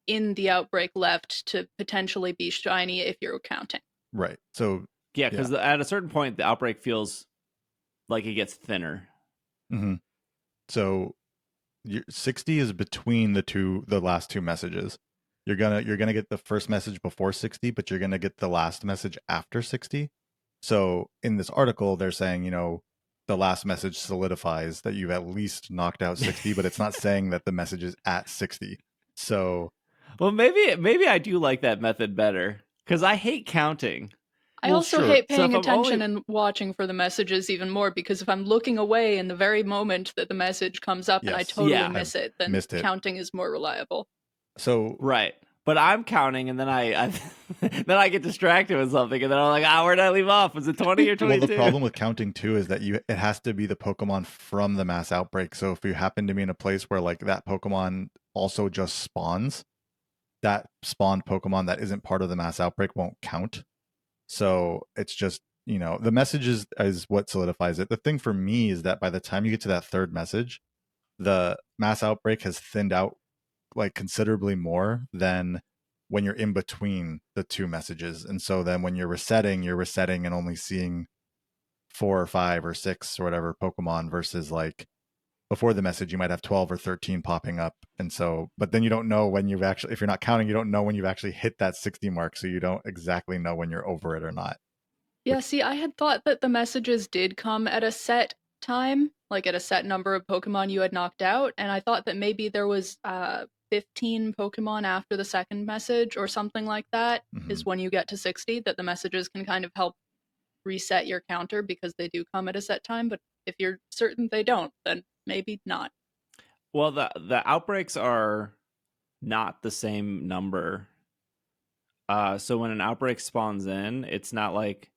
in the outbreak left to potentially be shiny if you're counting. Right. So because at a certain point the outbreak feels like it gets thinner. So 60 is between the last two messages. You're gonna get the first message before 60, but you're gonna get the last message after 60. So in this article, they're saying, the last message solidifies that you've at least knocked out 60, but it's not saying that the message is at 60. So, well, maybe I do like that method better because I hate counting. I also hate paying attention and watching for the messages even more, because if I'm looking away in the very moment that the message comes up and I totally miss it, then counting is more reliable. So right. But I'm counting, and then I then I get distracted with something, and then I'm like, where did I leave off? Was it 20 or 22? Well, the problem with counting too is that it has to be the Pokemon from the mass outbreak. So if you happen to be in a place where like that Pokemon also just spawns, that spawned Pokemon that isn't part of the mass outbreak won't count. So it's just, the message is what solidifies it. The thing for me is that by the time you get to that third message, the mass outbreak has thinned out like considerably more than when you're in between the two messages. And so then when you're resetting and only seeing 4 or 5 or 6 or whatever Pokemon versus like before the message, you might have 12 or 13 popping up. And so, but then you don't know when you've actually, if you're not counting, you don't know when you've actually hit that 60 mark. So you don't exactly know when you're over it or not. Yeah, see, I had thought that the messages did come at a set time, like at a set number of Pokemon you had knocked out. And I thought that maybe there was 15 Pokemon after the second message or something like that is when you get to 60, that the messages can kind of help reset your counter because they do come at a set time. But if you're certain they don't, then maybe not. Well, the outbreaks are not the same number. So when an outbreak spawns in, it's not like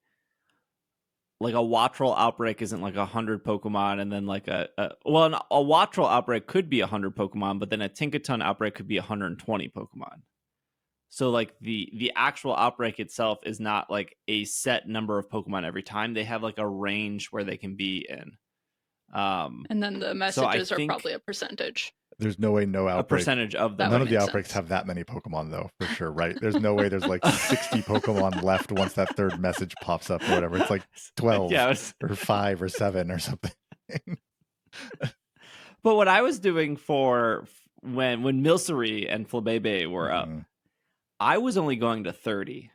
a Wattrel outbreak isn't like 100 Pokemon, and then like a Wattrel outbreak could be 100 Pokemon, but then a Tinkaton outbreak could be 120 Pokemon. So like the actual outbreak itself is not like a set number of Pokemon every time. They have like a range where they can be in. And then the messages are probably a percentage. There's no way outbreak. A percentage of them. None of the outbreaks have that many Pokemon though, for sure, right? There's no way there's like 60 Pokemon left once that third message pops up or whatever. It's like 12 or 5 or 7 or something. But what I was doing for when Milcery and Flabebe were up, I was only going to 30.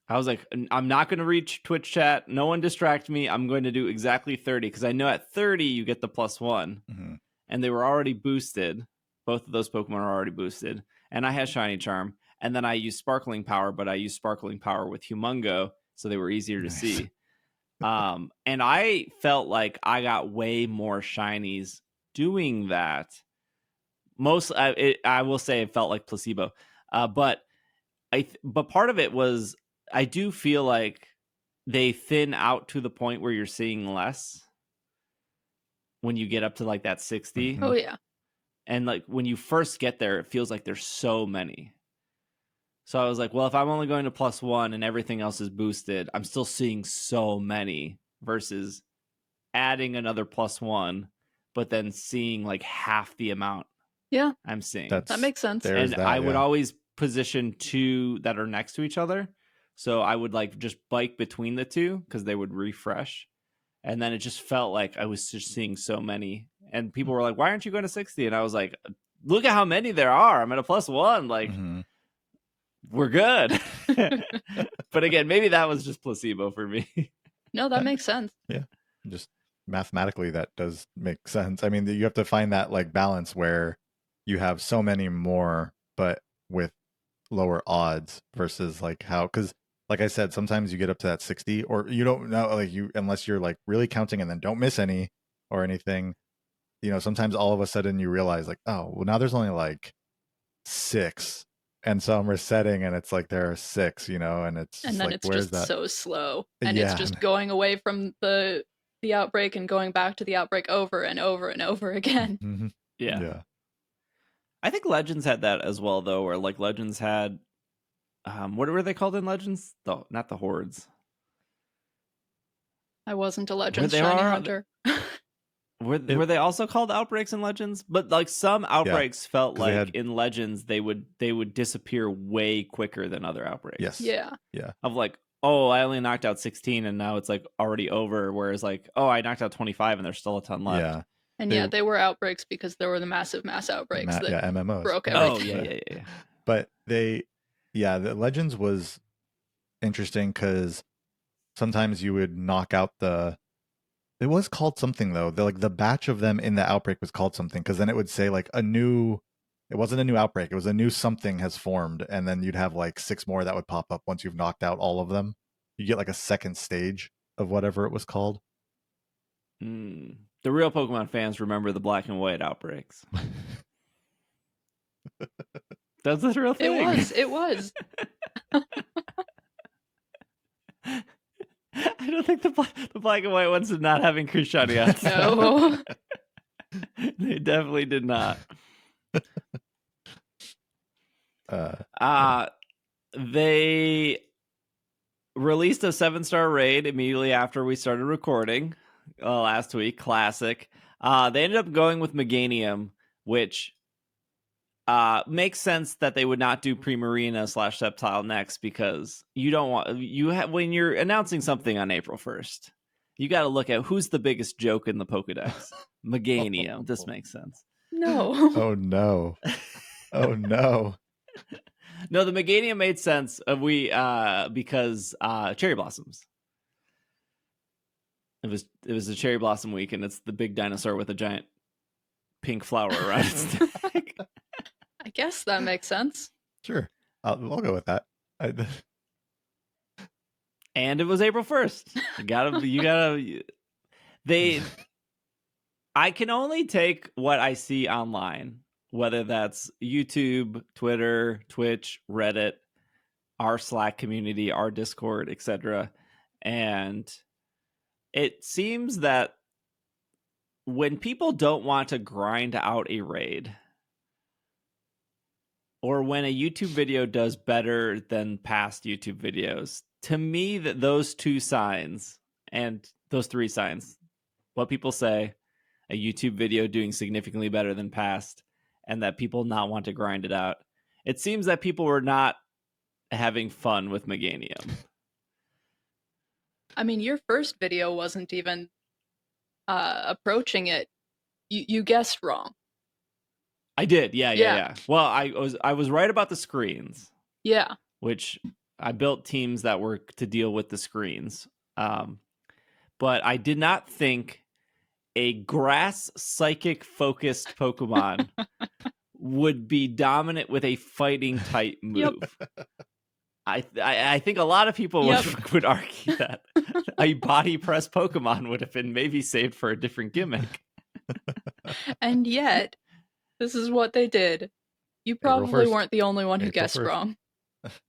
I was like, I'm not going to reach Twitch chat. No one distract me. I'm going to do exactly 30 because I know at 30 you get the +1. And they were already boosted. Both of those Pokemon are already boosted. And I had Shiny Charm. And then I used Sparkling Power, but I used Sparkling Power with Humongo, so they were easier to see. And I felt like I got way more Shinies doing that. I will say it felt like placebo. But part of it was I do feel like they thin out to the point where you're seeing less when you get up to like that 60. Oh yeah. And like when you first get there, it feels like there's so many. So I was like, well, if I'm only going to +1 and everything else is boosted, I'm still seeing so many versus adding another +1, but then seeing like half the amount. Yeah, I'm seeing. That makes sense. And I would always position 2 that are next to each other. So I would like just bike between the two because they would refresh. And then it just felt like I was just seeing so many. And people were like, why aren't you going to 60? And I was like, look at how many there are. I'm at a +1. Like, we're good. But again, maybe that was just placebo for me. No, that makes sense. Yeah. Just mathematically, that does make sense. I mean, you have to find that like balance where you have so many more, but with lower odds versus like how, because like I said, sometimes you get up to that 60 or you don't know, like you, unless you're like really counting and then don't miss any or anything, you know, sometimes all of a sudden you realize like, oh, well now there's only like 6. And so I'm resetting and it's like there are 6, you know, and it's and then like, it's where's just that? so slow. And Yeah. it's just going away from the outbreak and going back to the outbreak over and over and over again. Yeah. I think Legends had that as well, though, where like Legends had, what were they called in Legends? Not the Hordes. I wasn't a Legends shiny hunter. Were they also called outbreaks in Legends? But like some outbreaks felt like in Legends they would disappear way quicker than other outbreaks. Yes. Yeah. Of like, oh, I only knocked out 16 and now it's like already over. Whereas like, oh, I knocked out 25 and there's still a ton left. Yeah. And they were outbreaks because there were the mass outbreaks that MMOs. broke everything. Oh, yeah. But the Legends was interesting because sometimes you would knock out it was called something though. The batch of them in the outbreak was called something because then it would say like it wasn't a new outbreak. It was a new something has formed. And then you'd have like 6 more that would pop up once you've knocked out all of them. You get like a second stage of whatever it was called. The real Pokemon fans remember the black and white outbreaks. That's the real thing. It was. I don't think the black and white ones did not have increased shiny odds. No. They definitely did not. They released a 7-star raid immediately after we started recording last week. Classic. They ended up going with Meganium, which makes sense that they would not do Primarina / Sceptile next because you don't want when you're announcing something on April 1st, you got to look at who's the biggest joke in the Pokedex. Meganium. This makes sense. No. Oh no. Oh no. No, the Meganium made sense. Because cherry blossoms. It was a cherry blossom week, and it's the big dinosaur with a giant pink flower around its neck. I guess that makes sense. Sure. I'll go with that. And it was April 1st. I can only take what I see online, whether that's YouTube, Twitter, Twitch, Reddit, our Slack community, our Discord, etc. And it seems that when people don't want to grind out a raid, or when a YouTube video does better than past YouTube videos, to me, that those 2 signs and those 3 signs, what people say, a YouTube video doing significantly better than past, and that people not want to grind it out, it seems that people were not having fun with Meganium. I mean, your first video wasn't even approaching it. You guessed wrong. I did, yeah. Well, I was right about the screens. Yeah. Which I built teams that were to deal with the screens. But I did not think a grass psychic focused Pokemon would be dominant with a fighting type move. Yep. I think a lot of people would argue that a body press Pokemon would have been maybe saved for a different gimmick. And yet, this is what they did. You probably weren't the only one who guessed wrong.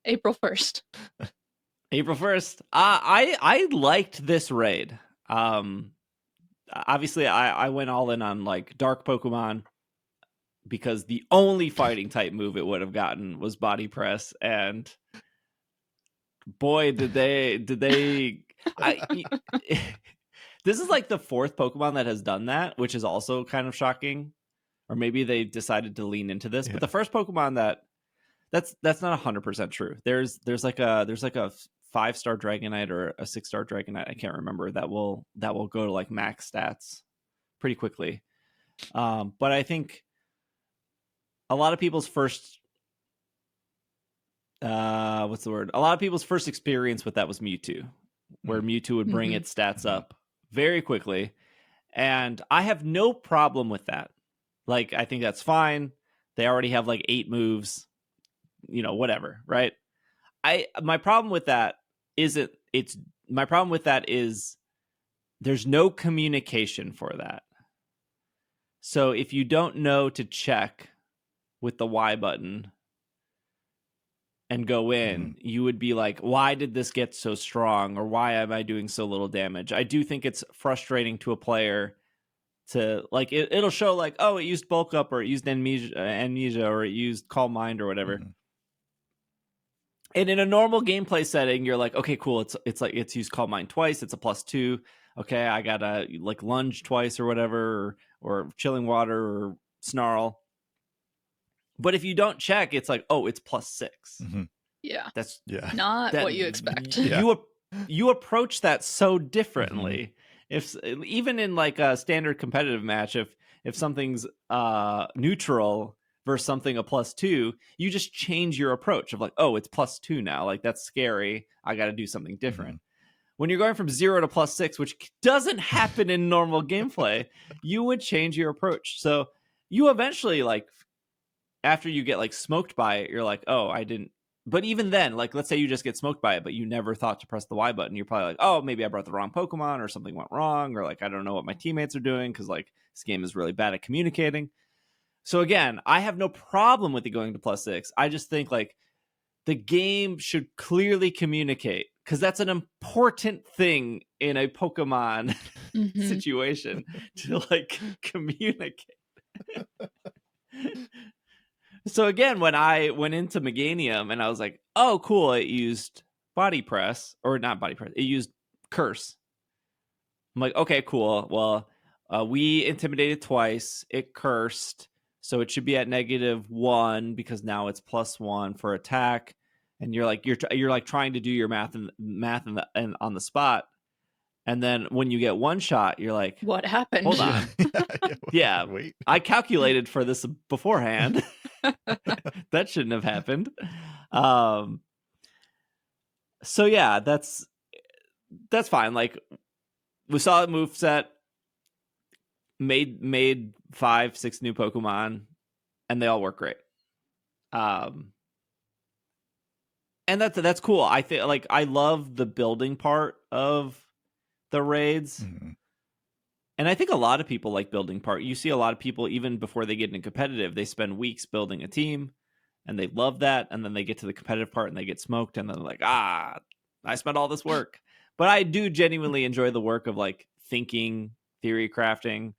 April 1st. April 1st. I liked this raid. Obviously, I went all in on like dark Pokemon because the only fighting type move it would have gotten was body press, and boy, did they! This is like the 4th Pokemon that has done that, which is also kind of shocking. Or maybe they decided to lean into this. Yeah. But the first Pokemon that's not 100% true. There's like a 5-star Dragonite or a 6-star Dragonite, I can't remember, that will go to like max stats pretty quickly. But I think a lot of people's first a lot of people's first experience with that was Mewtwo, where Mewtwo would bring its stats up very quickly. And I have no problem with that. Like, I think that's fine. They already have like 8 moves, whatever, right? My problem with that is there's no communication for that. So if you don't know to check with the Y button and go in, you would be like, why did this get so strong? Or why am I doing so little damage? I do think it's frustrating to a player to like, it'll show like, oh, it used bulk up, or it used amnesia, or it used calm mind or whatever. And in a normal gameplay setting, you're like, okay, cool. It's like, it's used calm mind twice. It's a +2. Okay. I gotta like lunge twice or whatever, or chilling water or snarl. But if you don't check, it's like, oh, it's +6. Yeah. That's not what you expect. You approach that so differently. If even in like a standard competitive match, if something's neutral versus something a +2, you just change your approach of like, oh, it's +2 now. Like, that's scary. I got to do something different. When you're going from 0 to +6, which doesn't happen in normal gameplay, you would change your approach. So you eventually, like, after you get like smoked by it, you're like, oh, I didn't. But even then, like, let's say you just get smoked by it, but you never thought to press the Y button. You're probably like, oh, maybe I brought the wrong Pokemon, or something went wrong, or like, I don't know what my teammates are doing, because like this game is really bad at communicating. So again, I have no problem with it going to +6. I just think like the game should clearly communicate, because that's an important thing in a Pokemon situation, to like communicate. So again, when I went into Meganium and I was like, oh, cool, it used Body Press, or not Body Press, it used Curse. I'm like, okay, cool. Well, we intimidated twice. It cursed. So it should be at -1, because now it's +1 for attack. And you're like, you're like trying to do your math and on the spot. And then when you get one shot, you're like, what happened? Hold on. Yeah. Wait. I calculated for this beforehand. That shouldn't have happened. So yeah, that's fine. Like, we saw the moveset, made 5-6 new Pokemon, and they all work great. And that's cool. I think, like, I love the building part of the raids. And I think a lot of people like building part. You see a lot of people, even before they get into competitive, they spend weeks building a team, and they love that. And then they get to the competitive part and they get smoked, and then they're like, I spent all this work. But I do genuinely enjoy the work of like thinking, theory crafting.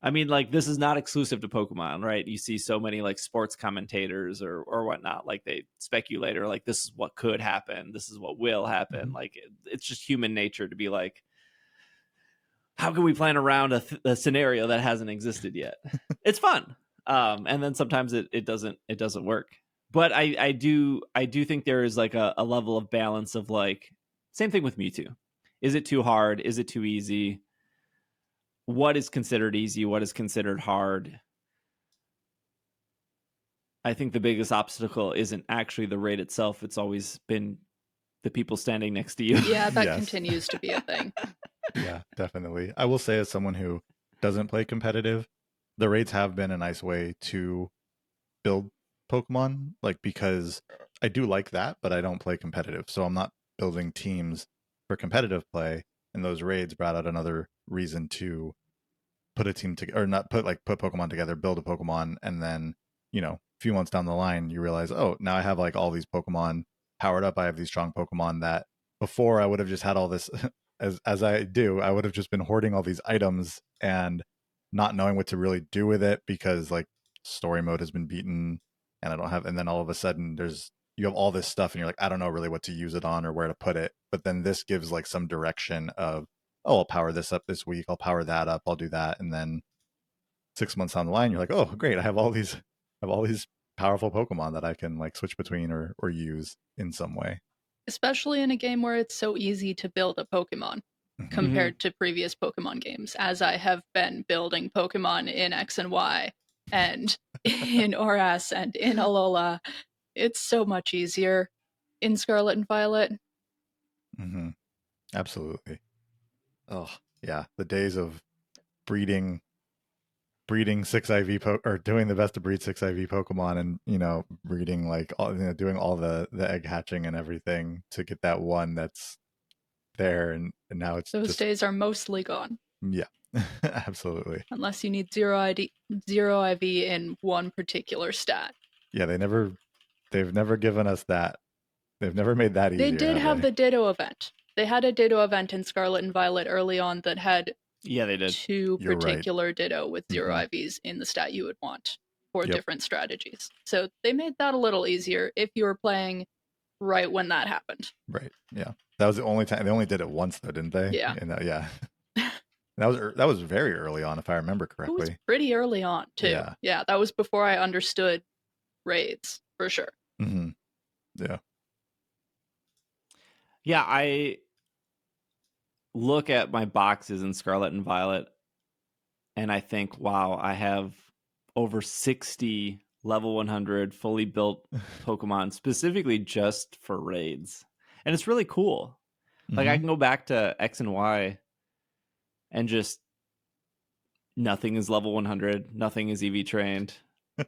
I mean, like, this is not exclusive to Pokemon, right? You see so many like sports commentators or whatnot, like they speculate, or like, this is what could happen, this is what will happen. Like, it's just human nature to be like, how can we plan around a scenario that hasn't existed yet? It's fun. And then sometimes it doesn't work. But I do think there is like a level of balance of like, same thing with Mewtwo. Is it too hard? Is it too easy? What is considered easy? What is considered hard? I think the biggest obstacle isn't actually the raid itself. It's always been the people standing next to you. Yeah, that continues to be a thing. Yeah, definitely. I will say, as someone who doesn't play competitive, the raids have been a nice way to build Pokemon, like, because I do like that, but I don't play competitive, so I'm not building teams for competitive play, and those raids brought out another reason to put a team together, or not put Pokemon together, build a Pokemon, and then, a few months down the line, you realize, oh, now I have like all these Pokemon powered up. I have these strong Pokemon that before I would have just had all this as I do, I would have just been hoarding all these items and not knowing what to really do with it, because like story mode has been beaten and I don't have, and then all of a sudden you have all this stuff and you're like, I don't know really what to use it on or where to put it. But then this gives like some direction of, oh, I'll power this up this week, I'll power that up, I'll do that. And then 6 months down the line, you're like, oh, great, I have all these powerful Pokemon that I can like switch between or use in some way. especially in a game where it's so easy to build a Pokemon compared to previous Pokemon games, as I have been building Pokemon in X and Y and in Oras and in Alola. It's so much easier in Scarlet and Violet. Absolutely. Oh, yeah. The days of breeding 6IV or doing the best to breed 6IV Pokemon and, breeding like all, doing all the egg hatching and everything to get that one that's there, and now it's those days are mostly gone. Yeah. Absolutely. Unless you need zero IV in one particular stat. Yeah, they've never given us that. They've never made that easier. They did have the Ditto event. They had a Ditto event in Scarlet and Violet early on that had they did. two particular Ditto with zero IVs in the stat you would want for different strategies. So they made that a little easier if you were playing right when that happened. Right. Yeah. That was the only time. They only did it once, though, didn't they? Yeah. And that was very early on, if I remember correctly. It was pretty early on too. Yeah. That was before I understood raids for sure. Yeah. Yeah, I look at my boxes in Scarlet and Violet and I think, wow, I have over 60 level 100 fully built Pokemon specifically just for raids. And it's really cool. Like I can go back to X and Y and just nothing is level 100, nothing is EV trained.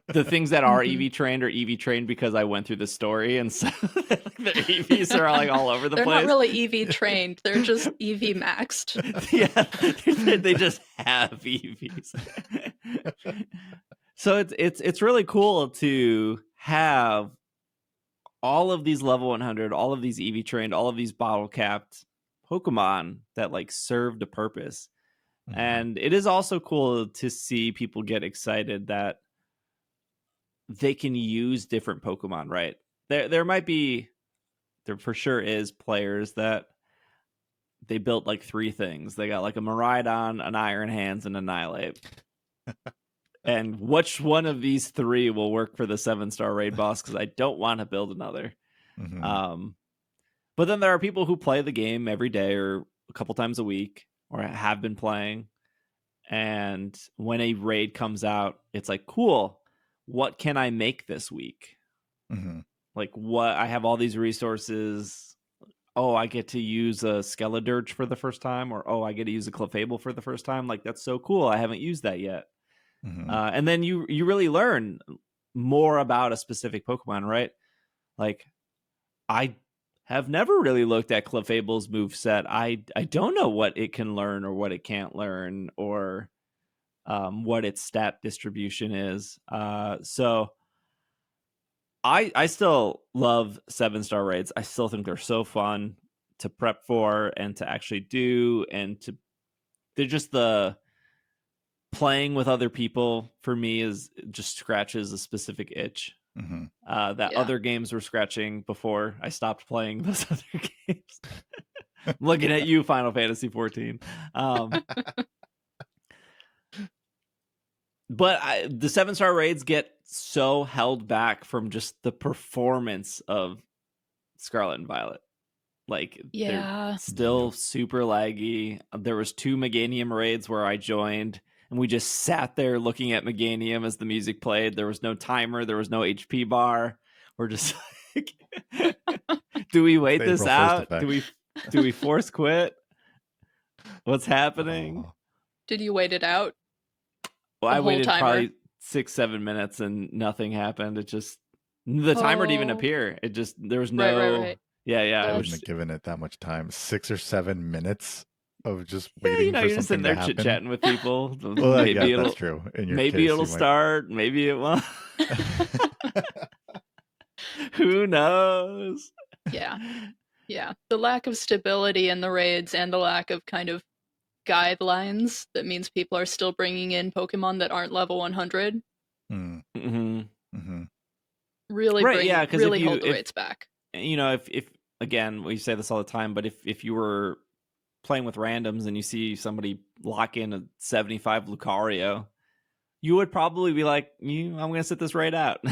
The things that are EV trained are EV trained because I went through the story, and so the EVs are like all over the place. They're not really EV trained; they're just EV maxed. Yeah, they just have EVs. So it's really cool to have all of these level 100, all of these EV trained, all of these bottle capped Pokemon that like served a purpose. And it is also cool to see people get excited that they can use different Pokemon, right? There for sure is players that they built like 3 things. They got like a Miraidon, an Iron Hands, and Annihilate. And which one of these 3 will work for the 7-star raid boss? Because I don't want to build another. But then there are people who play the game every day or a couple times a week or have been playing. And when a raid comes out, it's like, cool. What can I make this week? Like what? I have all these resources. Oh, I get to use a Skeledirge for the first time, or oh, I get to use a Clefable for the first time. Like that's so cool. I haven't used that yet. And then you really learn more about a specific Pokemon, right? Like I have never really looked at Clefable's moveset. I don't know what it can learn or what it can't learn, or what its stat distribution is. So I still love 7-star raids. I still think they're so fun to prep for and to actually do, and they're just the playing with other people for me is just scratches a specific itch that other games were scratching before I stopped playing those other games. I'm looking at you, Final Fantasy 14. But the 7-star raids get so held back from just the performance of Scarlet and Violet. Like, they're still super laggy. There was 2 Meganium raids where I joined, and we just sat there looking at Meganium as the music played. There was no timer. There was no HP bar. We're just like, do we wait this out? Do we force quit? What's happening? Did you wait it out? Well, I waited probably 6-7 minutes and nothing happened. It just, the timer didn't even appear. It just, there was no, right. Yeah. I wouldn't have given it that much time. 6 or 7 minutes of just waiting for something to happen. You're just in there chit-chatting with people. Well, maybe that's true. Maybe it'll start. Maybe it won't. Who knows? Yeah. The lack of stability in the raids and the lack of kind of guidelines that means people are still bringing in Pokemon that aren't level 100. Really hold the rates back. You know, if again, we say this all the time, but if you were playing with randoms and you see somebody lock in a 75 Lucario, you would probably be like, I'm going to sit this raid out.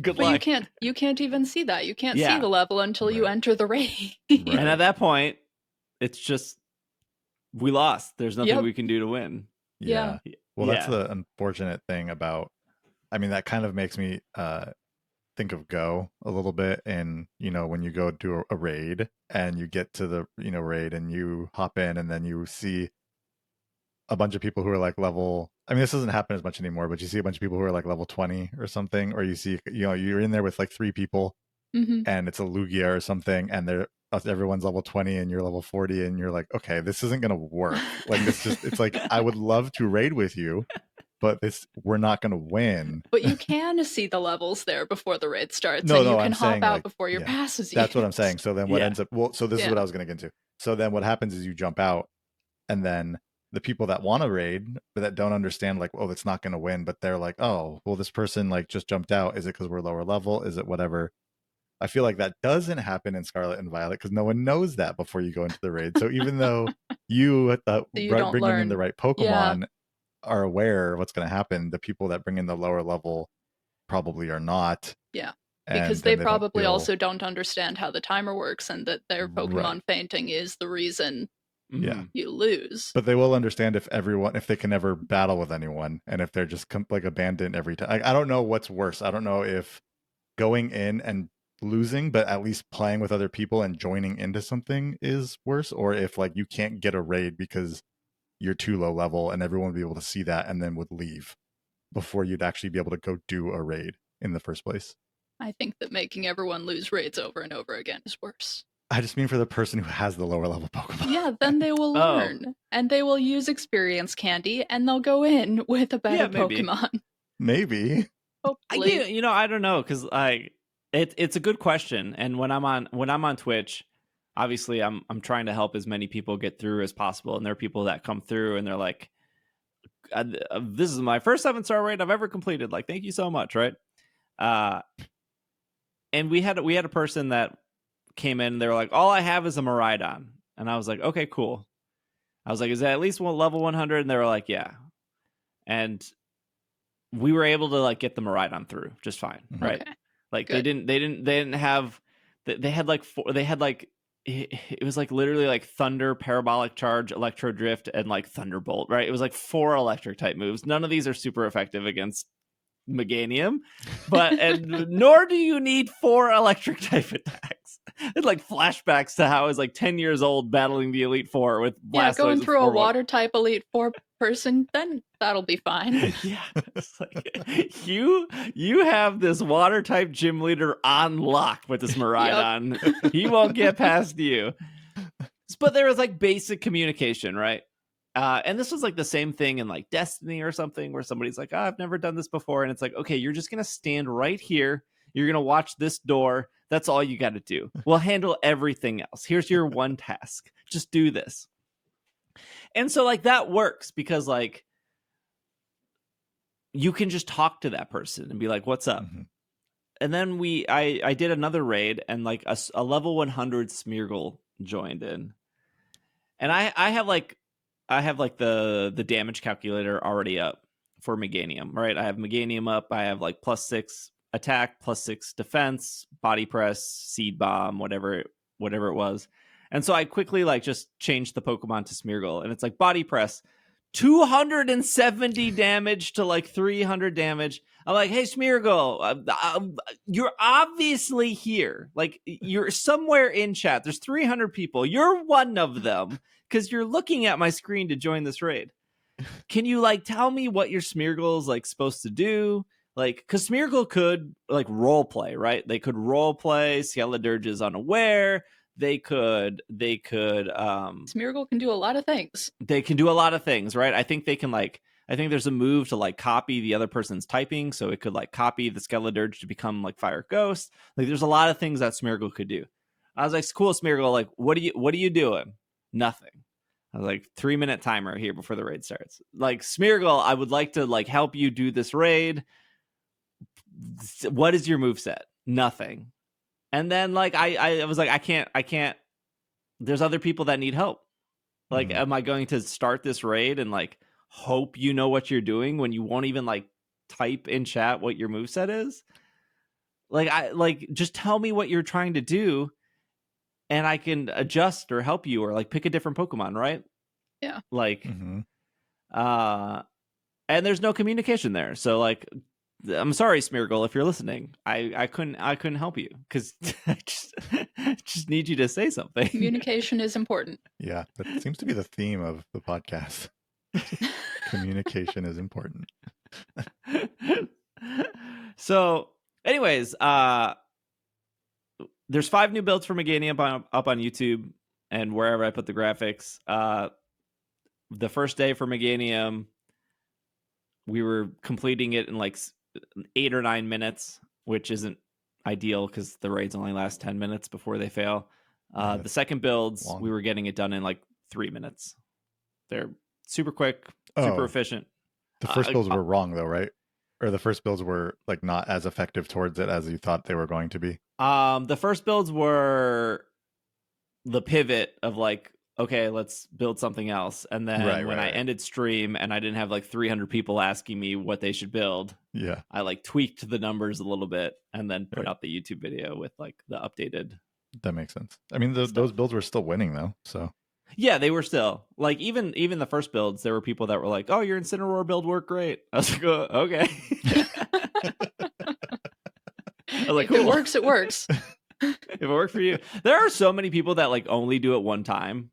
Good But luck. you can't even see that. You can't Yeah. see the level until you Right. enter the raid. Right. And at that point, it's just we lost. There's nothing Yep. we can do to win. Yeah. Well, that's Yeah. the unfortunate thing about. I mean, that kind of makes me think of Go a little bit. And when you go do a raid and you get to the raid and you hop in and then you see a bunch of people who are like level. I mean, this doesn't happen as much anymore, but you see a bunch of people who are like level 20 or something, or you see you're in there with like 3 people Hmm. and it's a Lugia or something, and everyone's level 20 and you're level 40, and you're like, okay, this isn't gonna work. Like it's like I would love to raid with you, but we're not gonna win. But you can see the levels there before the raid starts, No, and you no, can I'm hop saying, out like, before your yeah, pass is that's what I'm used. saying. So then what Yeah. ends up, well, so this is Yeah. what I was gonna get into. So then what happens is you jump out, and then the people that want to raid but that don't understand, like, oh, it's not going to win, but they're like, oh, well, this person like just jumped out. Is it because we're lower level? Is it whatever? I feel like that doesn't happen in Scarlet and Violet because no one knows that before you go into the raid. So even though you you don't bringing in the learn. right Pokemon are aware of what's going to happen, the people that bring in the lower level probably are not. Yeah. And Because then they don't probably feel- also don't understand how the timer works and that their Pokemon Right. fainting is the reason Yeah. Mhm. you lose. But they will understand if they can never battle with anyone, and if they're just like abandoned every time. I don't know what's worse. I don't know if going in and losing, but at least playing with other people and joining into something is worse, or if like you can't get a raid because you're too low level, and everyone would be able to see that and then would leave before you'd actually be able to go do a raid in the first place. I think that making everyone lose raids over and over again is worse. I just mean for the person who has the lower level Pokemon. Yeah, then they will Oh. learn. And they will use experience candy and they'll go in with a better Yeah, maybe. Pokemon. Maybe. Hopefully. I don't know, because like it's a good question. And when I'm on Twitch, obviously I'm trying to help as many people get through as possible. And there are people that come through and they're like, "This is my first 7-star raid I've ever completed. Like, thank you so much." Right? And we had a person that came in and they were like, "All I have is a Miraidon," and I was like, "Okay, cool." I was like, "Is that at least level 100?" And they were like, "Yeah." And we were able to like get the Miraidon through just fine, right? Okay. Like Good. they didn't have they had like it was like literally like Thunder, Parabolic Charge, Electro Drift, and like Thunderbolt, right? It was like 4 electric type moves. None of these are super effective against Meganium, and nor do you need 4 electric type attacks. It's like flashbacks to how I was like 10 years old battling the Elite Four with Yeah, Blastoise going with through a 4 water type Elite Four person, then that'll be fine. Yeah, it's like you have this water type gym leader on lock with this Miraidon. He won't get past you. But there was like basic communication, right? And this was like the same thing in like Destiny or something, where somebody's like, "Oh, I've never done this before," and it's like, "Okay, you're just gonna stand right here. You're gonna watch this door. That's all you got to do. We'll handle everything else. Here's your one task. Just do this." And so like that works because like you can just talk to that person and be like, "What's up?" Mhm. And then I did another raid, and like a level 100 Smeargle joined in, and I have like the damage calculator already up for Meganium, right? I have Meganium up. I have like +6 attack, +6 defense, body press, seed bomb, whatever it was. And so I quickly like just changed the Pokemon to Smeargle, and it's like body press, 270 damage to like 300 damage. I'm like, "Hey, Smeargle, you're obviously here. Like, you're somewhere in chat. There's 300 people. You're one of them because you're looking at my screen to join this raid. Can you like tell me what your Smeargle is like supposed to do?" Like, because Smeargle could like role play, right? They could role play. Skeledirge is unaware. They could Smeargle can do a lot of things. they can do a lot of things, right? I think there's a move to like copy the other person's typing, so it could like copy the Skeledirge to become like Fire Ghost. Like there's a lot of things that Smeargle could do. I was like, "Cool, Smeargle, like what are you doing?" Nothing. I was like, 3-minute timer here before the raid starts. Like, "Smeargle, I would like to like help you do this raid. What is your moveset?" Nothing. And then like I was like, I can't there's other people that need help. Like, am I going to start this raid and like hope you know what you're doing when you won't even like type in chat what your moveset is? Like just tell me what you're trying to do, and I can adjust or help you or like pick a different Pokemon, right? Yeah. Like, Mhm. and there's no communication there. So like, I'm sorry, Smeargle, if you're listening. I couldn't help you because I just need you to say something. Communication is important. Yeah, that seems to be the theme of the podcast. Communication is important. So, anyways, there's 5 new builds for Meganium up on YouTube and wherever I put the graphics. The first day for Meganium, we were completing it in like 8 or 9 minutes, which isn't ideal because the raids only last 10 minutes before they fail. The second builds, long. we were getting it done in like 3 minutes. They're super quick, super efficient. The first builds were wrong though, right? Or the first builds were like not as effective towards it as you thought they were going to be. The first builds were the pivot of like, okay, let's build something else. And then when I ended stream and I didn't have like 300 people asking me what they should build, yeah, I like tweaked the numbers a little bit and then put out the YouTube video with like the updated. That makes sense. I mean, those builds were still winning though, so. Yeah, they were still like even the first builds. There were people that were like, "Oh, your Incineroar build worked great." I was like, oh, "Okay." I was like, If cool. it works, it works. If it worked for you, there are so many people that like only do it one time,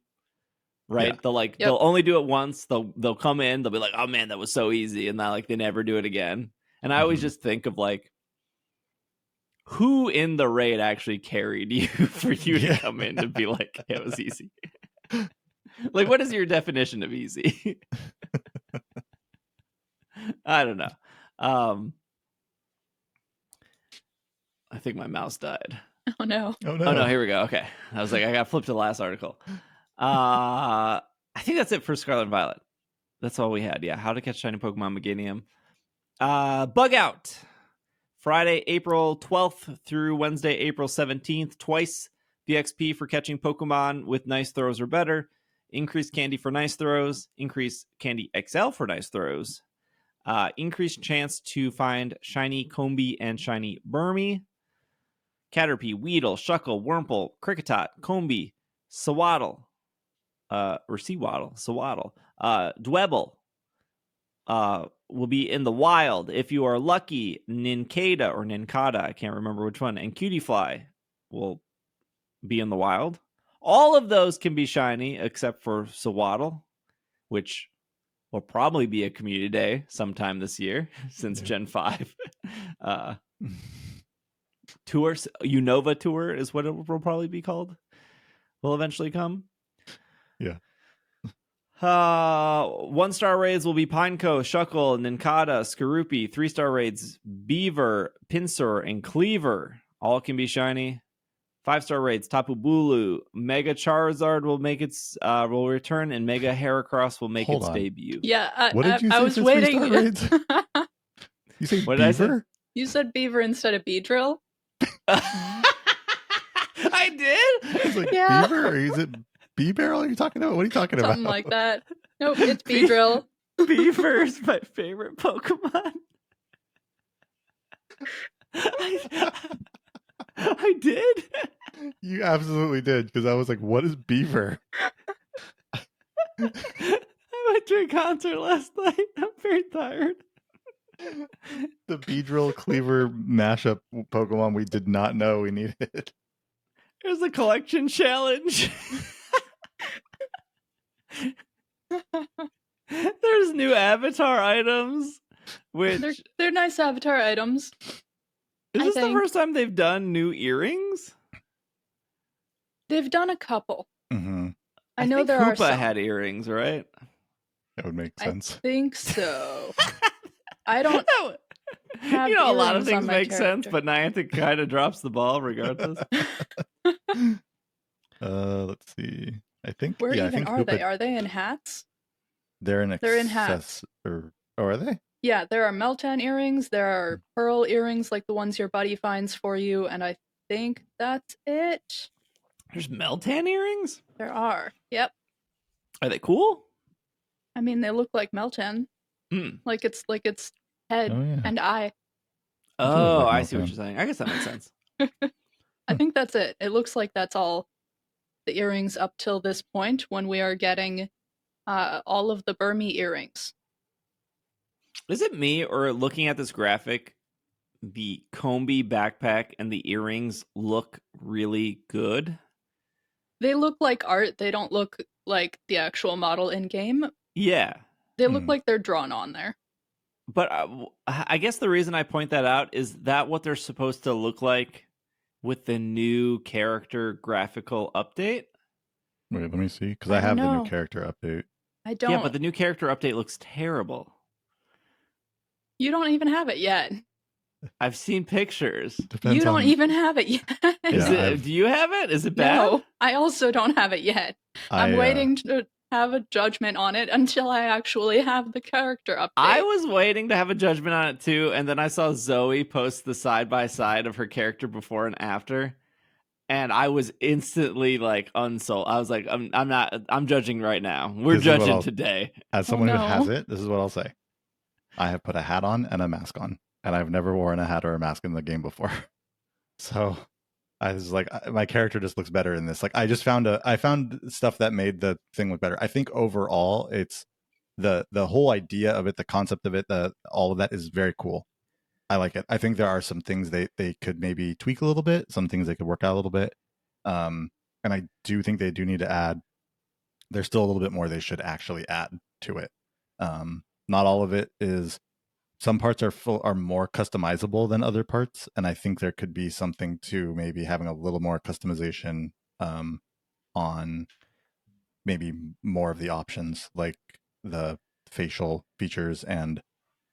right? Yeah. They'll only do it once. They'll come in. They'll be like, "Oh man, that was so easy," and like they never do it again. And I always just think of like, who in the raid actually carried you for you to come in and be like, "It was easy." Like, what is your definition of easy? I don't know. I think my mouse died. Oh no. Oh no. Oh no, here we go. Okay. I was like, I got flipped to the last article. I think that's it for Scarlet and Violet. That's all we had. Yeah. How to catch shiny Pokemon Meganium. Bug Out. Friday, April 12th through Wednesday, April 17th. Twice the XP for catching Pokemon with nice throws or better. Increased candy for nice throws. Increased candy XL for nice throws. Increased chance to find shiny Combee and shiny Burmy. Caterpie, Weedle, Shuckle, Wurmple, Kricketot, Combee, Sewaddle, Sewaddle, Dwebble will be in the wild. If you are lucky, Nincada, I can't remember which one, and Cutiefly will be in the wild. All of those can be shiny except for Sewaddle, which will probably be a community day sometime this year since Gen 5. Tour, Unova Tour is what it will probably be called. Will eventually come. Yeah. 1-star raids will be Pineco, Shuckle, Nincada, Skorupi. 3-star raids, Beaver, Pinsir, and Cleaver. All can be shiny. 5-star raids, Tapu Bulu, Mega Charizard will make its will return, and Mega Heracross will make its debut. Yeah, what did you say I was for waiting. 3-star raids? You say What Beaver? did I say? You said Beaver instead of Beedrill. I did? It's like Yeah. Beaver? Or is it Bee-Barrel are you talking about? What are you talking about? Something like that. Nope, it's Beedrill. Beaver is my favorite Pokemon. I did? You absolutely did, because I was like, what is Beaver? I went to a concert last night. I'm very tired. The Beedrill Cleaver mashup Pokemon we did not know we needed. There's a collection challenge. There's new avatar items, which They're nice avatar items. is I this the think. first time they've done new earrings? They've done a couple. Mm-hmm. I know think there are Hoopa some. had earrings, right? That would make sense. I think so. I don't have You know, a lot of earrings on things my make sense, character. but Niantic kind of drops the ball regardless. Let's see. I think Where I even think are Hoopa, they? Are they in hats? They're in hats. Oh, are they? Yeah, there are Meltan earrings, there are pearl earrings like the ones your buddy finds for you, and I think that's it. There's Meltan earrings? There are. Yep. Are they cool? I mean, they look like Meltan. Mm. Like it's head Oh, yeah. and eye. Oh, I out see what fine. you're saying. I guess that makes sense. I think that's it. It looks like that's all the earrings up till this point when we are getting all of the Burmy earrings. Is it me or looking at this graphic, the Combi backpack and the earrings look really good? They look like art. They don't look like the actual model in game. Yeah. They look like they're drawn on there. But I guess the reason I point that out is that what they're supposed to look like with the new character graphical update? Wait, let me see, because I I have don't the new know. character update. I don't. Yeah, but the new character update looks terrible. You don't even have it yet. I've seen pictures. Depends You don't on- even have it yet. Yeah, Do you have it? Is it bad? No, I also don't have it yet. I'm waiting to have a judgment on it until I actually have the character update. I was waiting to have a judgment on it too, and then I saw Zoe post the side by side of her character before and after, and I was instantly like unsold. I was like, I'm judging right now. We're judging today. As someone who no. has it, this is what I'll say. I have put a hat on and a mask on, and I've never worn a hat or a mask in the game before. So I was like, my character just looks better in this. Like, I found stuff that made the thing look better. I think overall, it's the whole idea of it, the concept of it, all of that is very cool. I like it. I think there are some things they could maybe tweak a little bit, some things they could work out a little bit. And I do think they do need to add. There's still a little bit more they should actually add to it. Not all of it is. Some parts are more customizable than other parts, and I think there could be something to maybe having a little more customization on maybe more of the options, like the facial features and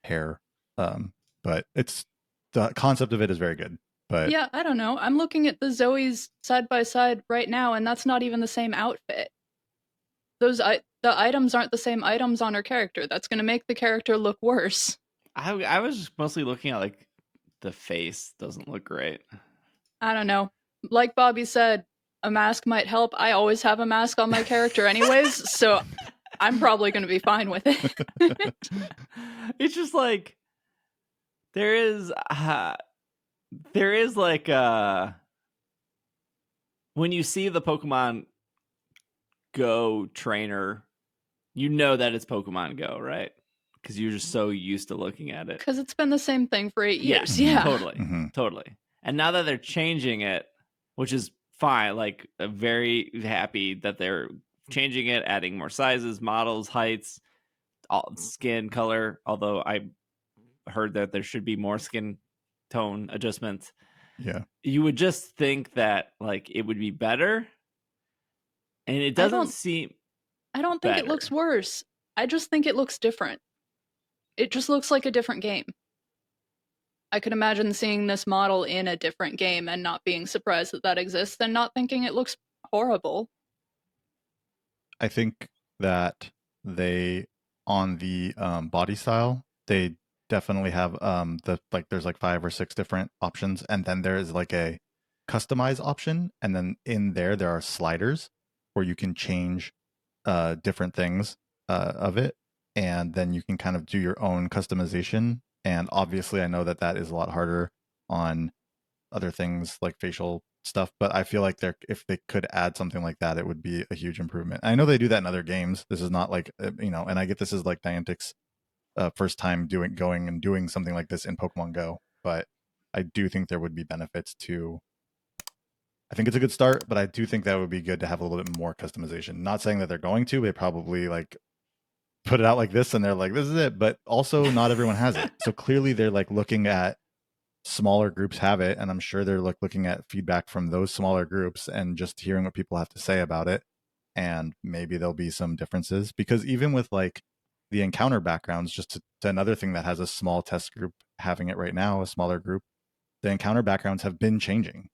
hair. But the concept of it is very good. But yeah, I don't know. I'm looking at the Zoe's side by side right now, and that's not even the same outfit. The items aren't the same items on her character. That's going to make the character look worse. I was just mostly looking at like the face doesn't look great. I don't know. Like Bobby said, a mask might help. I always have a mask on my character anyways, so I'm probably going to be fine with it. It's just like there is like when you see the Pokemon Go trainer, you know that it's Pokemon Go, right? Because you're just so used to looking at it. Because it's been the same thing for 8 years. Yeah. Totally. And now that they're changing it, which is fine, like very happy that they're changing it, adding more sizes, models, heights, skin color. Although I heard that there should be more skin tone adjustments. Yeah. You would just think that like it would be better. And it doesn't seem I don't think it looks worse. I just think it looks different. It just looks like a different game. I could imagine seeing this model in a different game and not being surprised that exists and not thinking it looks horrible. I think that they, on the body style, they definitely have there's like 5 or 6 different options, and then there is like a customize option, and then in there are sliders where you can change different things of it, and then you can kind of do your own customization. And obviously I know that is a lot harder on other things like facial stuff, but I feel like if they could add something like that, it would be a huge improvement. I know they do that in other games. This is not like and I get this is like Niantic's first time going and doing something like this in Pokemon Go, but I do think there would be benefits to. I think it's a good start, but I do think that would be good to have a little bit more customization. Not saying that they're going to. They probably like put it out like this and they're like, this is it. But also not everyone has it. So clearly they're like looking at smaller groups have it. And I'm sure they're like looking at feedback from those smaller groups and just hearing what people have to say about it. And maybe there'll be some differences, because even with like the encounter backgrounds, just to another thing that has a small test group having it right now, a smaller group, the encounter backgrounds have been changing.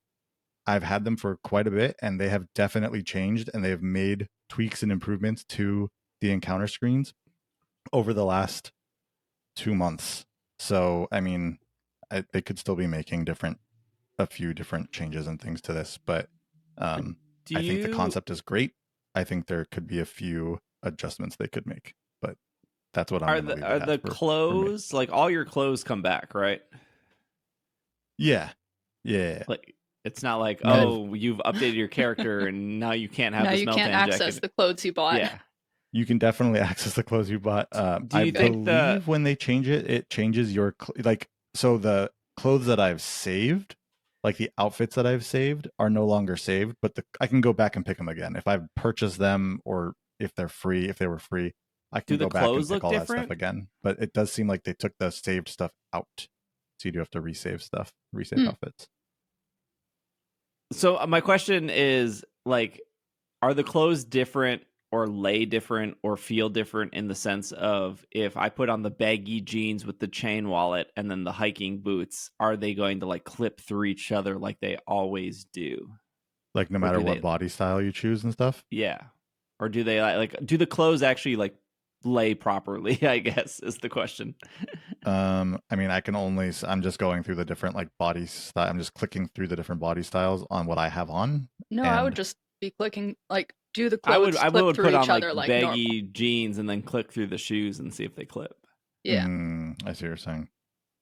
I've had them for quite a bit, and they have definitely changed, and they've made tweaks and improvements to the encounter screens over the last 2 months. So, I mean, they could still be making a few different changes and things to this, but I think the concept is great. I think there could be a few adjustments they could make, but that's what I'm going to leave it Are the clothes, like all your clothes come back, right? Yeah. Yeah. Like it's not like, No. oh, you've updated your character and now you can't have Now this you Meltan can't access jacket. the clothes you bought. Yeah. You can definitely access the clothes you bought. Do you I think believe when they change it, it changes your so the clothes that I've saved, like the outfits that I've saved, are no longer saved. But I can go back and pick them again if I've purchased them or if they're free. If they were free, I can Do the go back and clothes pick look all that different? stuff again. But it does seem like they took the saved stuff out, so you do have to resave stuff, resave outfits. So my question is, like, are the clothes different or lay different or feel different in the sense of if I put on the baggy jeans with the chain wallet and then the hiking boots, are they going to like clip through each other like they always do? Like no Or matter do what they- body style you choose and stuff. Yeah. Or do they like do the clothes actually like lay properly, I guess is the question. I mean, I'm just going through the different like body style. I'm just clicking through the different body styles on what I have on. No, I would just be clicking, like, do the I clothes would clip through put each on like other like baggy normal? jeans and then click through the shoes and see if they clip. Yeah. I see what you're saying.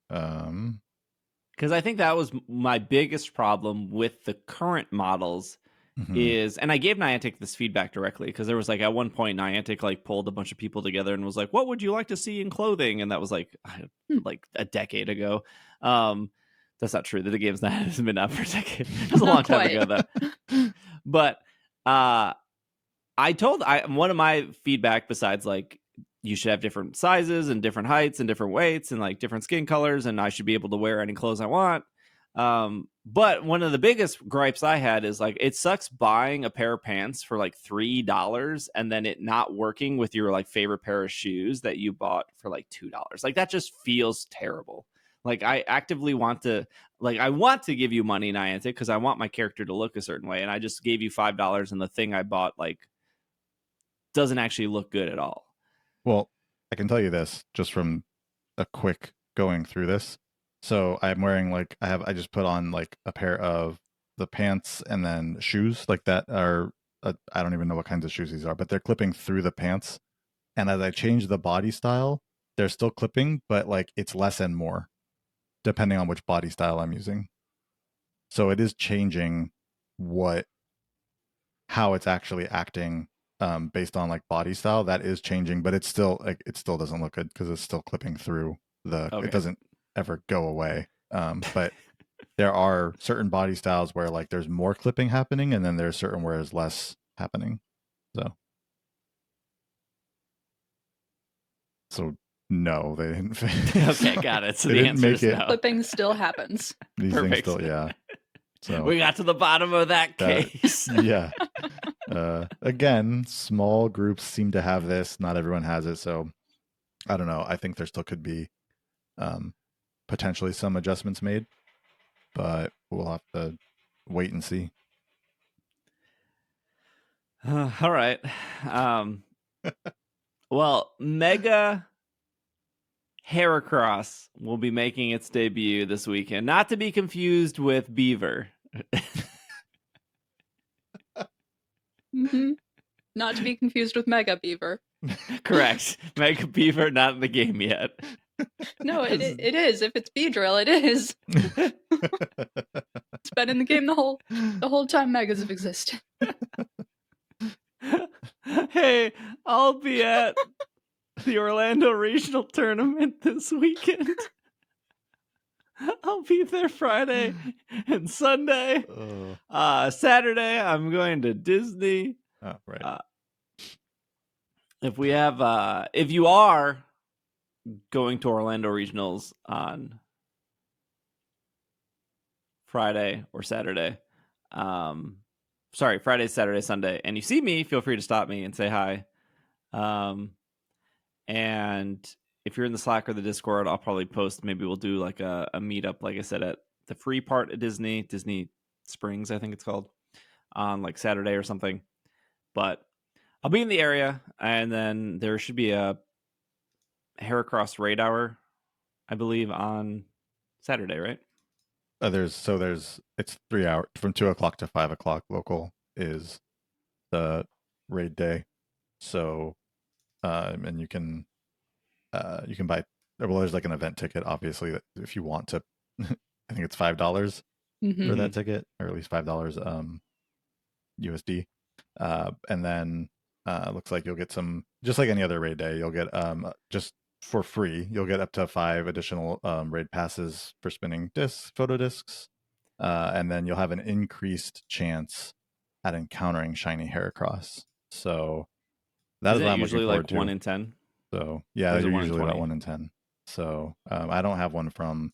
Because I think that was my biggest problem with the current models is, and I gave Niantic this feedback directly because there was like at one point Niantic like pulled a bunch of people together and was like, "What would you like to see in clothing?" And that was like a decade ago. That's not true. The game's not hasn't been out for a decade. It was a long time ago though. But one of my feedback besides like you should have different sizes and different heights and different weights and like different skin colors and I should be able to wear any clothes I want. But one of the biggest gripes I had is like it sucks buying a pair of pants for like $3 and then it not working with your like favorite pair of shoes that you bought for like $2. Like that just feels terrible. Like I actively want to give you money, Niantic, because I want my character to look a certain way, and I just gave you $5 and the thing I bought like doesn't actually look good at all. Well, I can tell you this just from a quick going through this. So I'm wearing I just put on like a pair of the pants and then shoes like that are I don't even know what kinds of shoes these are, but they're clipping through the pants. And as I change the body style, they're still clipping, but like it's less and more depending on which body style I'm using. So it is changing how it's actually acting based on like body style. That is changing, but it's still like it still doesn't look good because it's still clipping through it doesn't ever go away. But there are certain body styles where like there's more clipping happening, and then there's certain where there's less happening. So no, they didn't. Okay, got it. So the answer is no. Clipping still happens. These Perfect. things still, yeah. So we got to the bottom of that case. Yeah. Again, small groups seem to have this. Not everyone has it. So I don't know. I think there still could be potentially some adjustments made, but we'll have to wait and see. All right. Well, Mega Heracross will be making its debut this weekend. Not to be confused with Beaver. Mm-hmm. Not to be confused with Mega Beaver. Correct. Mega Beaver not in the game yet. No, it is. If it's Beedrill, it is. It's been in the game the whole time Megas have existed. Hey, I'll be at the Orlando Regional Tournament this weekend. I'll be there Friday and Sunday. Saturday, I'm going to Disney. Oh, right. If you are going to Orlando Regionals on Friday or Saturday, Friday, Saturday, Sunday, and you see me, feel free to stop me and say hi. And if you're in the Slack or the Discord, I'll probably post. Maybe we'll do like a meetup, like I said, at the free part of Disney Springs, I think it's called, on like Saturday or something. But I'll be in the area, and then there should be a Heracross raid hour, I believe, on Saturday, right? It's 3 hours from 2:00 to 5:00 local is the raid day. So, and you can buy. Well, there's like an event ticket, obviously, if you want to I think it's $5 Mhm. for that ticket, or at least $5 USD. And then looks like you'll get some, just like any other raid day, you'll get just for free, you'll get up to 5 additional raid passes for spinning photo discs, and then you'll have an increased chance at encountering shiny Heracross. So that is Isn't what it I'm looking usually forward like 1 to. in 10? So yeah, Or is it they're 1 in usually about 20? 1 in 10. So I don't have one from,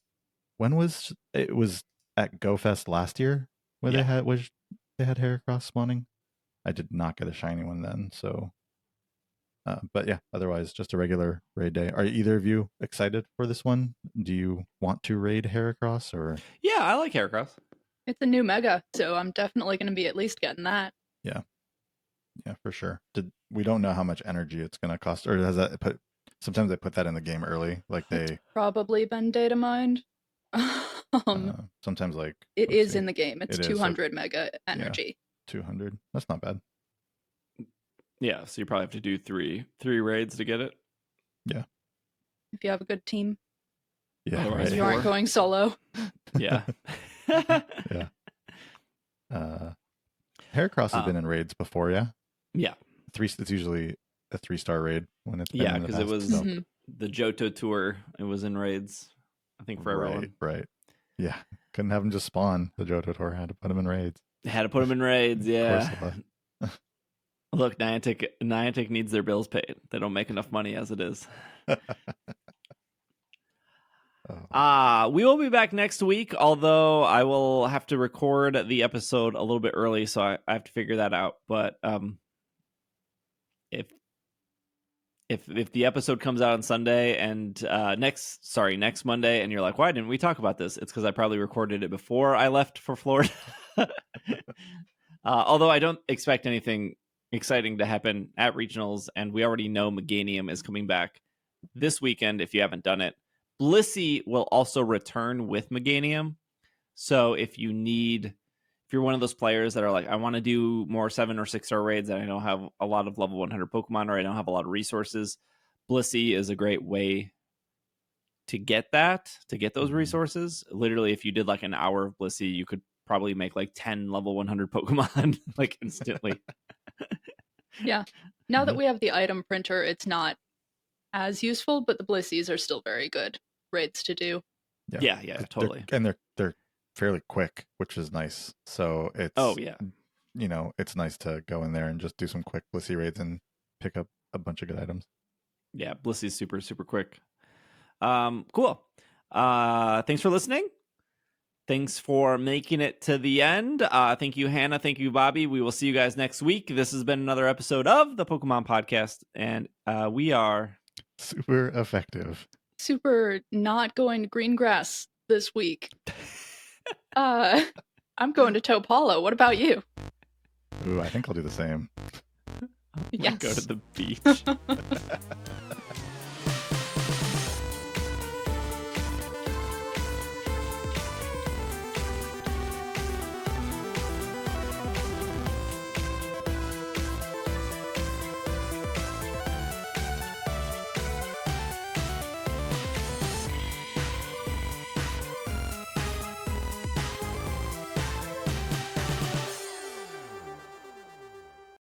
when was it? Was at GoFest last year where Yeah. they had Heracross spawning. I did not get a shiny one then. So but yeah, otherwise just a regular raid day. Are either of you excited for this one? Do you want to raid Heracross, or? Yeah, I like Heracross. It's a new mega, so I'm definitely going to be at least getting that. Yeah, for sure. We don't know how much energy it's going to cost, or has that put? Sometimes they put that in the game early, like It's probably been data mined. Sometimes like It let's is see. in the game. It's It is, 200 mega energy. 200. That's not bad. Yeah, so you probably have to do three raids to get it. Yeah. If you have a good team. Yeah, Otherwise right. You aren't going solo. Yeah. Yeah. Heracross has been in raids before, yeah? Yeah. It's usually a 3-star raid when it's been Yeah, in the because it past, was so. the Johto tour. It was in raids, I think, for everyone. Right. Yeah. Couldn't have them just spawn. The Johto tour had to put them in raids. Had to put them in raids, yeah. Of course. Look, Niantic needs their bills paid. They don't make enough money as it is. We will be back next week, although I will have to record the episode a little bit early, so I have to figure that out. But if the episode comes out on Sunday and next Monday, and you're like, why didn't we talk about this? It's because I probably recorded it before I left for Florida. Although I don't expect anything exciting to happen at regionals, and we already know Meganium is coming back this weekend if you haven't done it. Blissey will also return with Meganium. So if you're one of those players that are like, I want to do more 7 or 6-star raids and I don't have a lot of level 100 Pokemon, or I don't have a lot of resources, Blissey is a great way to get those resources. Literally, if you did like an hour of Blissey, you could probably make like 10 level 100 Pokemon like instantly. Yeah. Now that we have the item printer, it's not as useful, but the Blissies are still very good raids to do. Yeah, totally. They're fairly quick, which is nice. So it's it's nice to go in there and just do some quick Blissey raids and pick up a bunch of good items. Yeah, Blissey's super, super quick. Cool. Thanks for listening. Thanks for making it to the end. Thank you, Hannah. Thank you, Bobby. We will see you guys next week. This has been another episode of the Pokemon Podcast, and we are super effective. Super not going to green grass this week. I'm going to Taupe Hollow. What about you? Ooh, I think I'll do the same. Yes. Go to the beach.